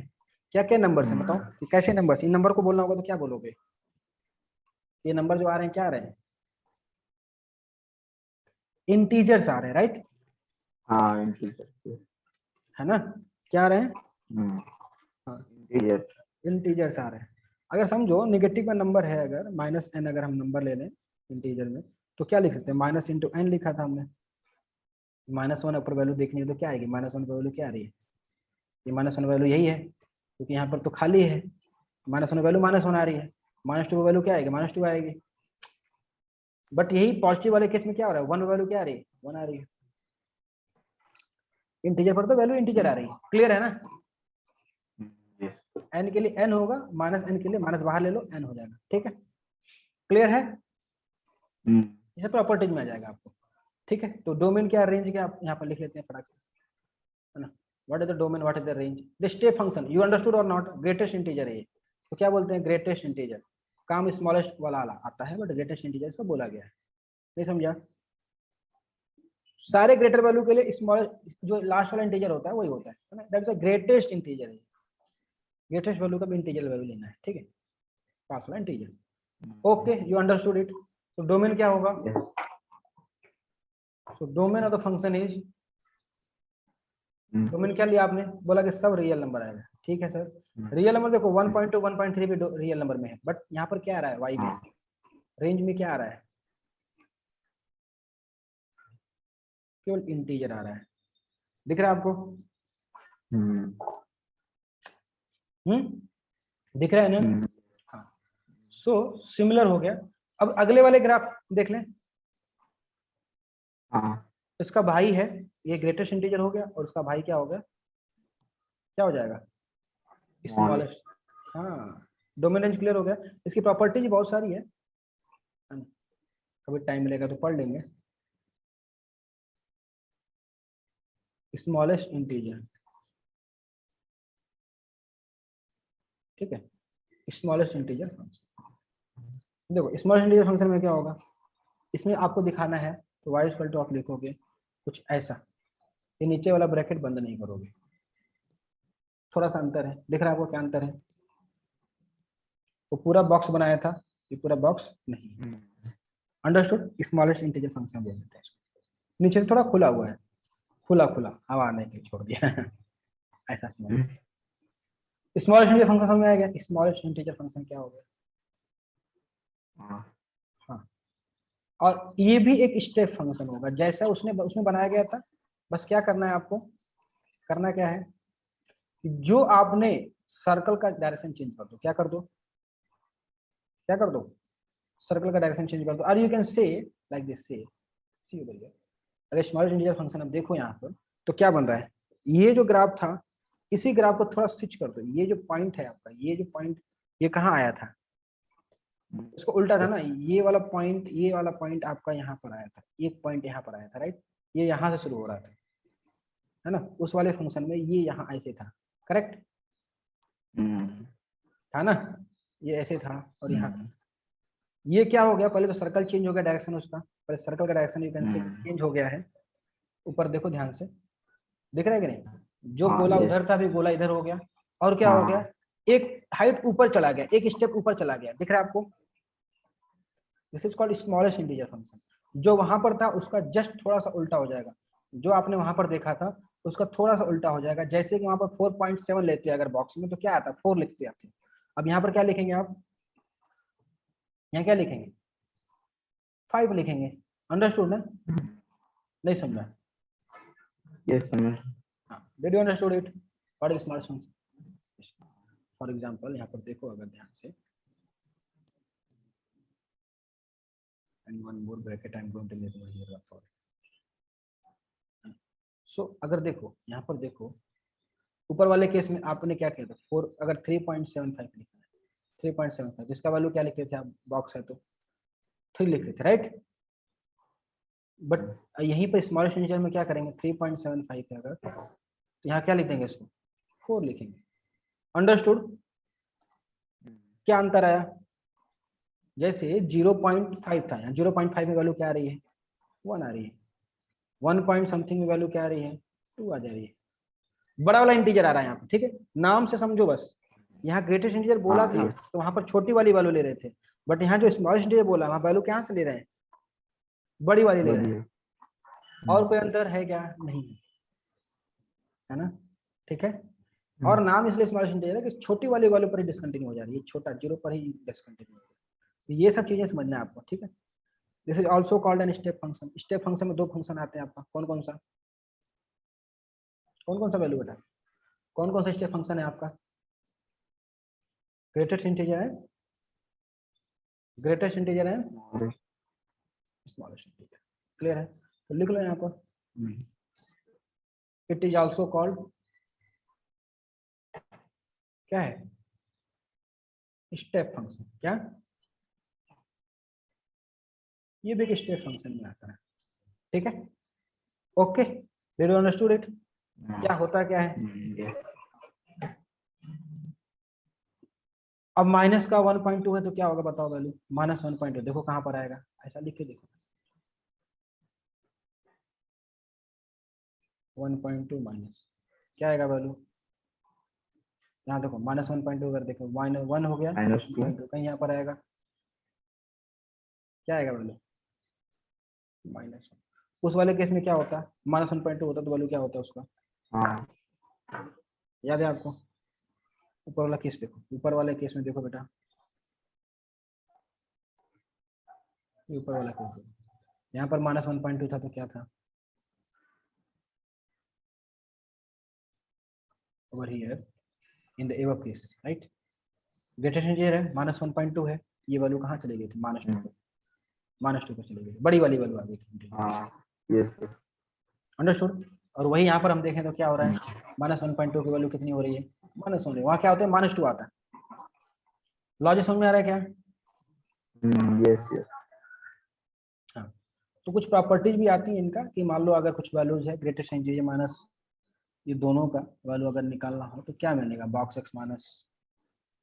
क्या क्या नंबर है बताओ, ये कैसे नंबर, इन नंबर को बोलना होगा तो क्या बोलोगे, ये नंबर जो आ रहे हैं क्या आ रहे हैं, इंटीजर्स आ रहे हैं, राइट, हाँ इंटीजर, है ना, क्या आ रहे हैं, हाँ इंटीजर, इंटीजर्स आ रहे हैं। अगर समझो निगेटिव का नंबर है, अगर माइनस एन अगर हम नंबर ले लें इंटीजर में, तो क्या लिख सकते हैं, माइनस इंटू एन लिखा था हमने, -1 ऊपर वैल्यू देखनी है तो क्या आएगी, -1 पर वैल्यू क्या आ रही है, ये -1 वैल्यू यही है, क्योंकि यहाँ पर तो खाली है, -1 वैल्यू -1 आ रही है, -2 वैल्यू क्या आएगी, -2 आएगी। बट यही पॉजिटिव वाले केस में क्या हो रहा है, 1 वैल्यू क्या आ रही है, 1 आ रही है, इंटीजर पर तो वैल्यू इंटीजर आ रही है, क्लियर है ना। एन के लिए एन होगा, -n के लिए माइनस बाहर ले लो, एन हो जाएगा, ठीक है, क्लियर है, ये प्रॉपर्टीज में आ जाएगा आपको, ठीक है। तो डोमेन क्या, रेंज क्या, आप यहाँ पर लिख लेते हैं फटाक से, है ना, what is the domain, what is the range, the step function, you understood और नॉट, ग्रेटेस्ट इंटीजर है ये, तो क्या बोलते हैं, ग्रेटेस्ट इंटीजर, काम स्मॉलेस्ट वाला आता है, बट ग्रेटेस्ट इंटीजर सब बोला गया है, नहीं समझा, सारे ग्रेटर वैल्यू के लिए स्मॉल जो लास्ट वाला इंटीजर होता है वही होता है ना, that is the greatest integer है, ग्रेटेस्ट वैल्यू का भी इंटीजर वैल्यू लेना है, ठीक है, पास वाला integer, okay you understood it. तो डोमेन क्या होगा, so domain of the function is, domain क्या लिया आपने, बोला कि सब रियल नंबर आएगा, ठीक है सर, रियल नंबर देखो 1.2 1.3 भी रियल नंबर में है, बट यहाँ पर क्या आ रहा है, वाई में, रेंज में क्या आ रहा है, केवल इंटीजर आ रहा है, दिख रहा है आपको, दिख रहा है ना, हाँ, सो सिमिलर हो गया। अब अगले वाले ग्राफ देख लें, इसका भाई है, ये ग्रेटेस्ट इंटीजर हो गया, और उसका भाई क्या हो गया, क्या हो जाएगा, स्मॉलेस्ट, हाँ, डोमेन रेंज क्लियर हो गया। इसकी प्रॉपर्टीज बहुत सारी है, कभी टाइम मिलेगा तो पढ़ लेंगे। स्मॉलेस्ट इंटीजर, ठीक है, स्मॉलेस्ट इंटीजर फंक्शन, देखो स्मॉलेस्ट इंटीजर फंक्शन में क्या होगा, इसमें आपको दिखाना है तो वाई इक्वल टू आप लिखोगे कुछ ऐसा, ये नीचे वाला ब्रैकेट बंद नहीं करोगे, थोड़ा सा अंतर है, दिख रहा है आपको क्या अंतर है, वो पूरा बॉक्स बनाया था, ये पूरा बॉक्स नहीं, अंडरस्टूड, स्मॉलेस्ट इंटीजर फंक्शन बोल देते हैं इसको, नीचे से थोड़ा खुला हुआ है, खुला खुला हवा आने के लिए छोड़ दिया ऐसा समझ, स्मॉलेस्ट इंटीजर फंक्शन समझ में आ गया, स्मॉलेस्ट इंटीजर फंक्शन क्या हो गया, हाँ, और ये भी एक स्टेप फंक्शन होगा, जैसा उसमें बनाया गया था, बस क्या करना है आपको, करना क्या है, जो आपने सर्कल का डायरेक्शन चेंज कर दो, क्या कर दो, क्या कर दो, सर्कल का डायरेक्शन चेंज कर दो, और यू कैन से लाइक दिस, से सी हो गया। अगर स्मॉलेस्ट इंटीजर फंक्शन आप देखो यहाँ पर, तो क्या बन रहा है, ये जो ग्राफ था, इसी ग्राफ को थोड़ा स्विच कर दो, ये जो पॉइंट है आपका, ये जो पॉइंट, ये कहाँ आया था, इसको उल्टा था ना, ये वाला पॉइंट आपका यहाँ पर आया था, एक पॉइंट यहाँ पर आया था, राइट, ये यहाँ से शुरू हो रहा था, है ना, उस वाले फंक्शन में ये यहाँ ऐसे था, करेक्ट था ना, ये ऐसे था और यहाँ था, ये क्या हो गया, पहले तो सर्कल चेंज हो गया डायरेक्शन उसका, पहले सर्कल का डायरेक्शन यू कैन से चेंज हो गया है, ऊपर देखो ध्यान से, दिख रहा है कि नहीं, जो गोला उधर था भी गोला इधर हो गया, और क्या हो गया, एक हाइट ऊपर चला गया, एक स्टेप ऊपर चला गया, दिख रहा है आपको, this is called smallest integer function, जो वहां पर था उसका जस्ट थोड़ा सा उल्टा हो जाएगा, जो आपने वहां पर देखा था उसका थोड़ा सा उल्टा हो जाएगा, जैसे कि वहां पर 4.7 लेते हैं अगर बॉक्स में, तो क्या आता है 4 लिखते आते हैं, अब यहाँ पर क्या लिखेंगे आप, यहाँ क्या लिखेंगे 5 लिखेंगे, अंडरस्टूड ना, नहीं समझा, यस समझ, did you understood it, what is smallest function, for example यहाँ पर देखो अगर ध्यान से, and one more bracket I'm going to make over here for, so अगर देखो यहाँ पर देखो, ऊपर वाले केस में आपने क्या किया था, 4 अगर 3.75 लिखा है, 3.75 इसका वैल्यू क्या लिखते थे आप, बॉक्स है तो 3 लिखते थे, राइट, बट यहीं पर स्मॉलेस्ट इंटीजर में क्या करेंगे, 3.75 है अगर, तो यहाँ क्या लिख देंगे इसको 4 लिखेंगे, अंडरस्टूड, क्या अंतर आया, जैसे 0.5 था, यहाँ 0.5 में वैल्यू क्या आ रही है, 1 आ रही है, 1 पॉइंट समथिंग में वैल्यू क्या आ रही है, 2 आ जा रही है, बड़ा वाला इंटीजर आ रहा है यहाँ पर, ठीक है, नाम से समझो बस, यहाँ ग्रेटेस्ट इंटीजर बोला था तो वहां पर छोटी वाली वैल्यू ले रहे थे, बट यहाँ जो स्मॉलेस्ट इंटीजर बोला वहाँ वैल्यू कहाँ से ले रहे हैं, बड़ी वाली ले रहे हैं। और कोई अंतर है क्या, नहीं है ना, ठीक है। और नाम इसलिए स्मॉलेस्ट इंटीजर है कि छोटी वाली वैल्यू पर ही डिसकंटिन्यू हो जा रही है, छोटा जीरो पर ही डिसकंटिन्यू हो रही है। ये सब चीजें समझना है आपको, ठीक है। This is also called an step function. Step function में दो फंक्शन आते हैं आपका, कौन कौन सा वैल्यू बेटा, कौन कौन सा स्टेप फंक्शन है आपका, ग्रेटेस्ट इंटीजर है, ग्रेटेस्ट इंटीजर है, स्मॉलेस्ट इंटीजर। क्लियर है, तो लिख लो यहाँ पर, इट इज ऑल्सो कॉल्ड, क्या है, स्टेप फंक्शन। क्या, ये भी एक स्टेप फंक्शन में आता है, ठीक है। Okay, did you understood it, क्या होता क्या है। अब माइनस का 1.2 है तो क्या होगा बताओ वैल्यू, -1.2, देखो कहाँ पर आएगा, ऐसा लिख के देखो, 1.2 माइनस क्या आएगा वैल्यू, यहाँ देखो -1.2 अगर देखो -1 हो गया, -2 कहीं यहाँ पर आएगा, क्या आएगा वैल्यू, -1। उस वाले केस में क्या होता है, -1.2 होता तो वैल्यू क्या होता है उसका, याद है आपको। ऊपर वाला केस देखो, ऊपर वाले केस में देखो बेटा, ऊपर वाला केस देखो, यहाँ पर -1.2 था तो क्या था, over here in the above case, right. Greatest integer है, -1.2 है, ये वैल्यू कहाँ चली गई थी, -2 पे, -2 पे चली गई, बड़ी वाली वैल्यू आ गई थी। अंडरस्टूड। और वही यहाँ पर हम देखें तो क्या हो रहा है, -1.2 की वैल्यू कितनी हो रही है, -1, वहाँ क्या होता है, -2 आता है। लॉजिक समझ में आ रहा है क्या, यस यस। हाँ। तो कुछ प्रॉपर्टीज भी आती है इनका कि मान लो अगर कुछ वैल्यूज है ग्रेटेस्ट इंटीजर माइनस ये दोनों का वैल्यू अगर निकालना हो तो क्या मिलेगा, बॉक्स एक्स माइनस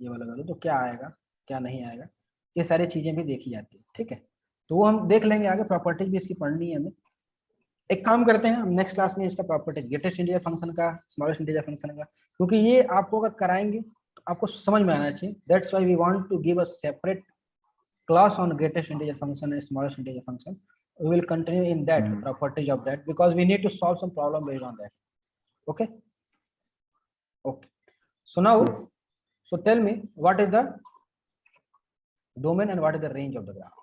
ये वाला वैल्यू तो क्या आएगा, क्या नहीं आएगा, ये सारी चीजें भी देखी जाती है, ठीक है। तो वो हम देख लेंगे आगे, प्रॉपर्टीज भी इसकी पढ़नी है हमें। एक काम करते हैं हम नेक्स्ट क्लास में इसका प्रॉपर्टी ग्रेटेस्ट इंटीजर फंक्शन का, स्मॉलेस्ट इंटीजर फंक्शन का, क्योंकि ये आपको अगर कराएंगे तो आपको समझ में आना चाहिए। That's why we want to give a separate class on greatest integer function and smallest integer function. We will continue in that properties of that because we need to solve some problem based on that. Okay, okay. So now, so tell me what is the domain and what is the range of the graph.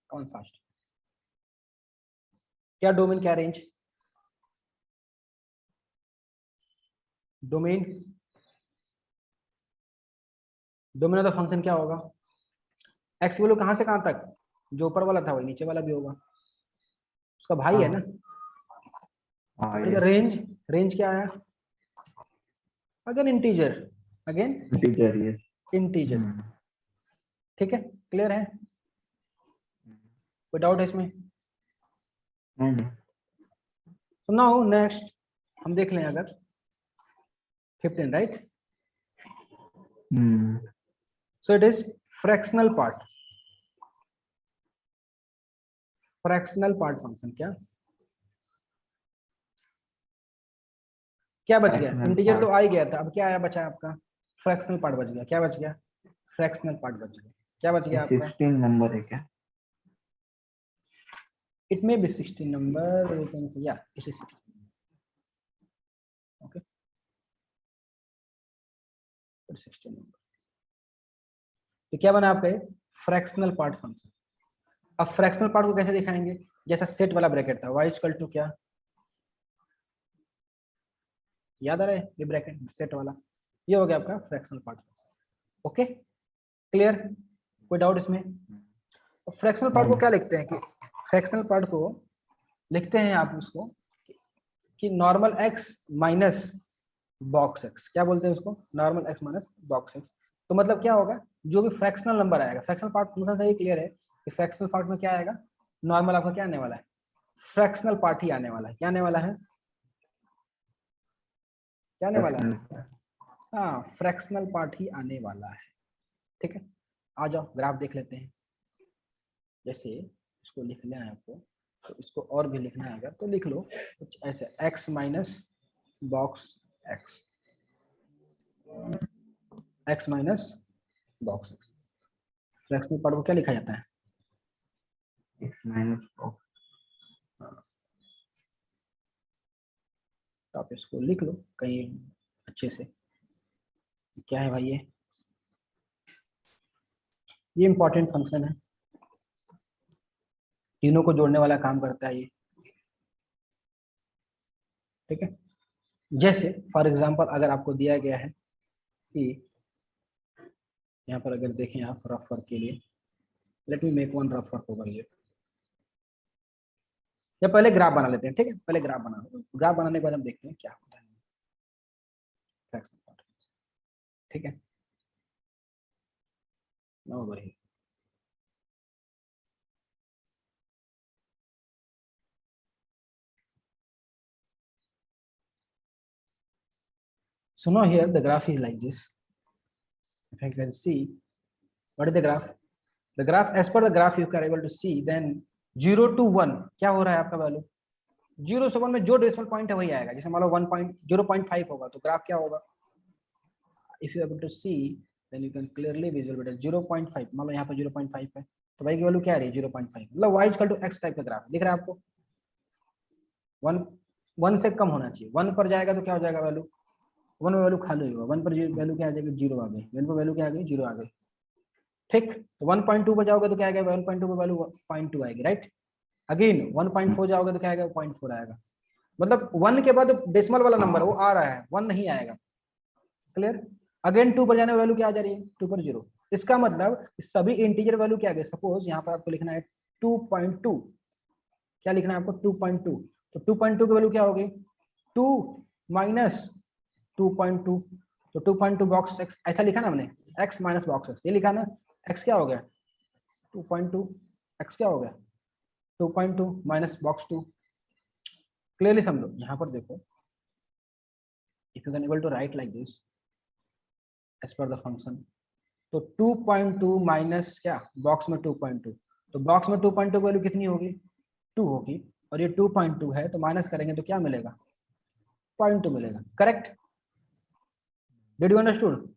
Come on fast. क्या डोमेन क्या range, domain domain of the function क्या होगा, एक्स वैल्यू कहां से कहां तक, जो ऊपर वाला था वही नीचे वाला भी होगा, उसका भाई है ना। रेंज, रेंज क्या है, अगेन इंटीजर, अगेन इंटीजर, ठीक है। क्लियर है, कोई डाउट है इसमें। So now next हम देख लें अगर 15, right? So it is fractional part, fractional part function। क्या बच गया, इंटीजर तो आ ही गया था, अब क्या आया बचा आपका, फ्रैक्शनल पार्ट बच गया। क्या बच गया, फ्रैक्शनल पार्ट बच गया। क्या बच गया आपका, 16 नंबर है क्या, it may be 16 number, we can say, yeah, it is 16, okay, it's 16 number। तो क्या बना आपका फ्रैक्शनल पार्ट फंक्शन। अब फ्रैक्शनल पार्ट को कैसे दिखाएंगे, जैसा सेट वाला ब्रैकेट था, y इक्वल टू क्या, याद आ रहा है ये ब्रैकेट सेट वाला, ये हो गया आपका fractional part function. Okay, clear, कोई डाउट इसमें। फ्रैक्शनल पार्ट को क्या लिखते हैं कि फ्रैक्शनल पार्ट को लिखते हैं आप उसको कि normal x minus box x, क्या बोलते हैं उसको, normal x minus box x. तो मतलब क्या होगा, जो भी फ्रैक्शनल नंबर आएगा, फ्रैक्शनल पार्ट फंक्शन से ही क्लियर है कि फ्रैक्शनल पार्ट में क्या आएगा, नॉर्मल आपका क्या आने वाला है, फ्रैक्शनल पार्ट ही आने वाला है। क्या आने वाला है, क्या आने वाला है, हाँ फ्रैक्शनल पार्ट ही आने वाला है, ठीक है। आ जाओ ग्राफ देख लेते हैं। जैसे इसको लिखना है आपको, तो इसको और भी लिखना है अगर तो लिख लो कुछ ऐसे, x minus box x, x minus box x। Fractional part को क्या लिखा जाता है? x minus box. तो आप इसको लिख लो कहीं अच्छे से। क्या है भाई ये इंपॉर्टेंट फंक्शन है, तीनों को जोड़ने वाला काम करता है ये, ठीक है। जैसे फॉर एग्जांपल अगर आपको दिया गया है कि यहाँ पर अगर देखें आप रफ वर्क के लिए, let me make one rough work over here. या पहले ग्राफ बना लेते हैं, ठीक है, पहले ग्राफ बना लो। ग्राफ बनाने के बाद हम देखते हैं क्या होता है, ठीक है। No worry. So now here the graph is like this. If I can see, what is the graph? The graph, as per the graph you are able to see, then 0 to 1 क्या हो रहा है आपका वैल्यू? 0 से 1 में जो डेसिमल पॉइंट है वही आएगा। जैसे मान लो 0.5 होगा तो ग्राफ क्या होगा? If you are able to see, then you can clearly visualize 0.5। मान लो यहाँ पर 0.5 है तो भाई की वैल्यू क्या आ रही है? 0.5। मतलब y equal to x type का ग्राफ दिख रहा है आपको। 1 से कम होना चाहिए। 1 पर जाएगा तो क्या हो जाएगा वैल्यू? 1 में वैल्यू खाली होगा। 1 पर वैल्यू क्या आ जाएगी? 0 आ गई। 1 पर वैल्यू क्या आ गई? 0 आ गई, ठीक। तो 1.2 पर जाओगे तो क्या आएगा? 1.2 पर वैल्यू 0.2 आएगी, राइट। अगेन 1.4 जाओगे तो क्या आएगा? 0.4 आएगा। मतलब 1 के बाद डेसिमल वाला नंबर वो आ रहा है, 1 नहीं आएगा। क्लियर? अगेन 2 पर जाने में वैल्यू क्या आ जा रही है? 2 पर 0। इसका मतलब सभी इंटीजर वैल्यू क्या आ गए? सपोज यहाँ पर आपको लिखना है 2.2। क्या लिखना है आपको? 2.2। तो 2.2 की वैल्यू क्या होगी? 2 माइनस 2.2। तो 2.2 बॉक्स x ऐसा लिखा ना हमने, x माइनस बॉक्स x, ये लिखा ना। x क्या हो गया? 2.2। x क्या हो गया? 2.2 माइनस बॉक्स 2। क्लियरली समझो। यहाँ पर देखो, if you can able to write like this as per the function, तो 2.2 माइनस क्या? बॉक्स में 2.2। तो बॉक्स में 2.2 की वैल्यू कितनी होगी? 2 होगी। और ये 2.2 है तो माइनस करेंगे तो क्या मिलेगा? 0.2 मिलेगा, करेक्ट? Did you understood?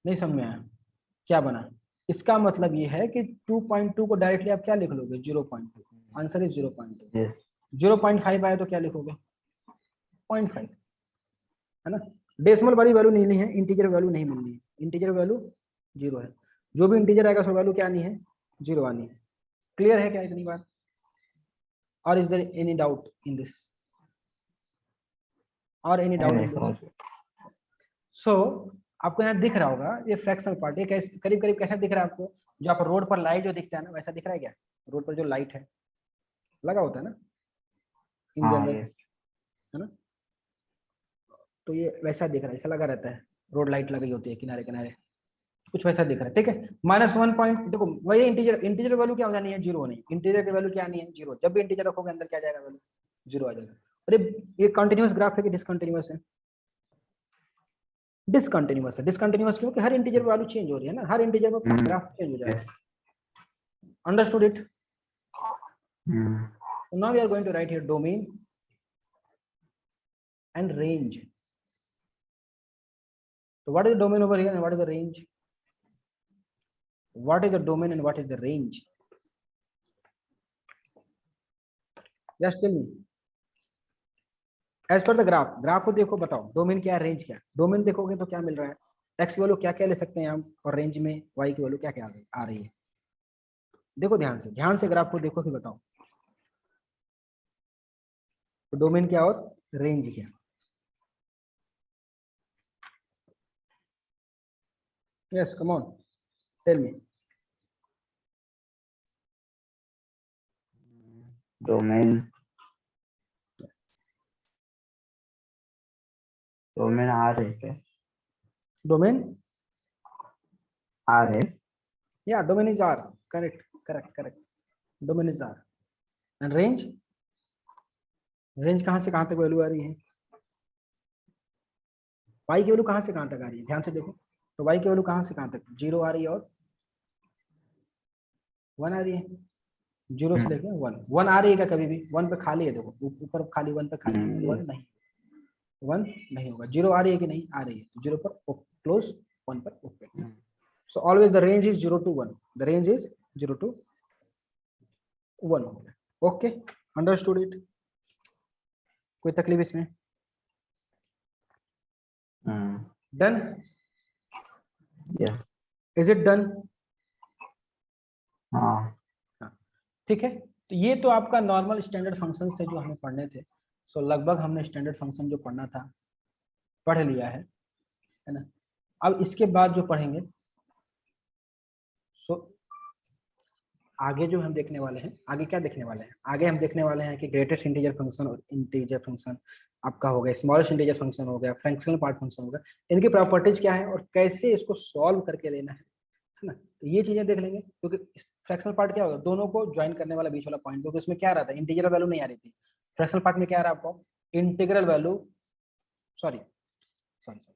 नहीं समझ में आया? क्या बना? इसका मतलब ये है कि 2.2 को डायरेक्टली आप क्या लिख लोगे? 0.2। Answer is 0.2। यस 0.5 आया तो क्या लिखोगे? 0.5, है ना। डेसिमल वाली वैल्यू नहीं ली है, इंटीजर वैल्यू नहीं मिलनी है। इंटीजर वैल्यू 0 है। जो भी इंटीजर आएगा उसमें वैल्यू क्या आनी है? 0 आनी है। क्लियर है क्या इतनी बात? और is there any doubt in this? और any doubt in this? So आपको यहाँ दिख रहा होगा ये फ्रैक्शनल पार्ट, ये करीब करीब कैसा दिख रहा है आपको? जो आप रोड पर लाइट जो दिखता है ना, वैसा दिख रहा है क्या? रोड पर जो लाइट है लगा होता है ना इन हाँ जनरल, यस है ना। तो ये वैसा दिख रहा है, ऐसा लगा रहता है। रोड लाइट लगी होती है किनारे किनारे, कुछ वैसा दिख रहा है, ठीक है। -1 पॉइंट, देखो वही इंटीजर, इंटीजर वैल्यू क्या हो जानी है? 0 होनी। इंटीजर की वैल्यू क्या आनी है? 0। जब भी इंटीजर रखोगे अंदर क्या जाएगा? वैल्यू 0 आ जाएगा। अरे ये कंटिन्यूअस ग्राफ है कि डिसकंटिन्यूअस है? डिसकंटिन्यूअस है। डिसकंटिन्यूअस क्योंकि हर इंटीजर वैल्यू चेंज हो रही है ना, हर इंटीजर में ग्राफ चेंज हो जाएगा। Understood it? So now we are going to write here domain and range. So what is the domain over here and what is the range? What is the domain and what is the range? Just tell me. As per the graph, graph को देखो, बताओ डोमेन क्या है, रेंज क्या है। डोमेन देखोगे तो क्या मिल रहा है? एक्स की वैल्यू क्या क्या ले सकते हैं हम, और रेंज में वाई की वैल्यू क्या क्या आ रही है। देखो ध्यान से ग्राफ को देखो फिर बताओ तो डोमेन क्या और रेंज क्या। Yes come on tell me. Domain domain R है क्या? डोमेन आर है। या domain is R, correct. Domain is R and range, range कहां से कहां तक वैल्यू आ रही है? वाई की वैल्यू कहां से कहां तक आ रही है? ध्यान से देखो तो वाई की वैल्यू कहां से कहां तक? 0 आ रही है और 1 आ रही है। 0 से लेकर 1 आ रही है क्या? कभी भी 1 पे खाली है, देखो ऊपर खाली 1 पे खाली है, 1 नहीं। 1 नहीं होगा, 0 आ रही है कि नहीं आ रही है, 0 पर क्लोज, 1 पर open. So always the range is 0 to 1, the range is 0 to 1 हो गया। Okay, understood it? कोई तकलीफ इसमें? Done? Yes. Is it done? हाँ। ठीक है, तो ये तो आपका नॉर्मल स्टैंडर्ड फंक्शंस थे जो हमें पढ़ने थे। सो लगभग हमने स्टैंडर्ड फंक्शन जो पढ़ना था पढ़ लिया है ना। अब इसके बाद जो पढ़ेंगे, सो आगे जो हम देखने वाले हैं, आगे क्या देखने वाले हैं, आगे हम देखने वाले हैं कि ग्रेटेस्ट इंटीजर फंक्शन और इंटीजर फंक्शन आपका हो गया, स्मॉलेस्ट इंटीजर फंक्शन हो गया, फ्रैक्शनल पार्ट फंक्शन हो गया, इनकी प्रॉपर्टीज क्या है और कैसे इसको सॉल्व करके लेना है ना। तो ये चीजें देख लेंगे, क्योंकि फ्रैक्शनल पार्ट क्या होगा, दोनों को ज्वाइन करने वाला बीच वाला पॉइंट, क्योंकि उसमें क्या रहा था, इंटीजर वैल्यू नहीं आ रही थी। फ्रैक्शनल पार्ट में क्या आ रहा है आपको, integral value, sorry sorry sorry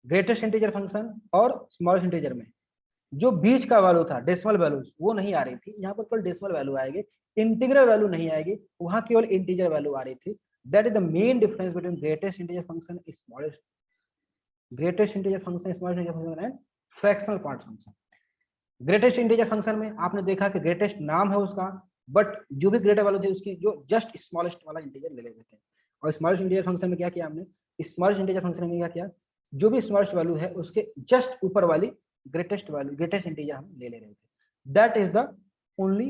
greatest integer function और स्मॉलेस्ट इंटीजर में जो बीच का वैल्यू था, डेसिमल वैल्यूज, वो नहीं आ रही थी। यहाँ पर केवल डेसिमल वैल्यू आएगी, इंटीग्रल वैल्यू नहीं आएगी, वहां केवल इंटीजर वैल्यू आ रही थी। That is the main difference between greatest integer function, smallest greatest integer function, smallest integer function and fractional part function. Greatest integer function में आपने देखा कि ग्रेटेस्ट नाम है उसका, बट जो भी ग्रेटर वैल्यू थी उसकी जो जस्ट स्मॉलेस्ट वाला इंटीजर ले लेते थे। और स्मॉलेस्ट इंटीजर फंक्शन में क्या किया हमने, स्मॉलेस्ट इंटीजर फंक्शन में क्या किया, जो भी स्मॉलेस्ट वैल्यू है उसके जस्ट ऊपर वाली ग्रेटेस्ट वैल्यू, ग्रेटेस्ट इंटीजर हम ले रहे थे। That is the only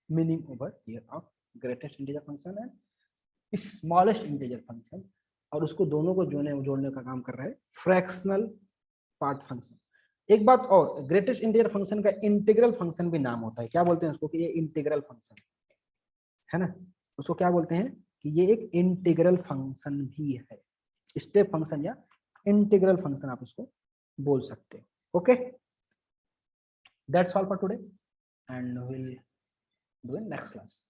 meaning over here of greatest integer function and smallest integer function. और उसको दोनों को जोड़ने का काम कर रहा है फ्रैक्शनल पार्ट फंक्शन। एक बात और, ग्रेटेस्ट इंटीजर फंक्शन का इंटीग्रल फंक्शन भी नाम होता है। क्या बोलते हैं उसको, कि ये इंटीग्रल फंक्शन है ना, उसको क्या बोलते हैं कि ये एक इंटीग्रल फंक्शन भी है, स्टेप फंक्शन या इंटीग्रल फंक्शन आप उसको बोल सकते हो। Okay, that's all for today and will do in next class.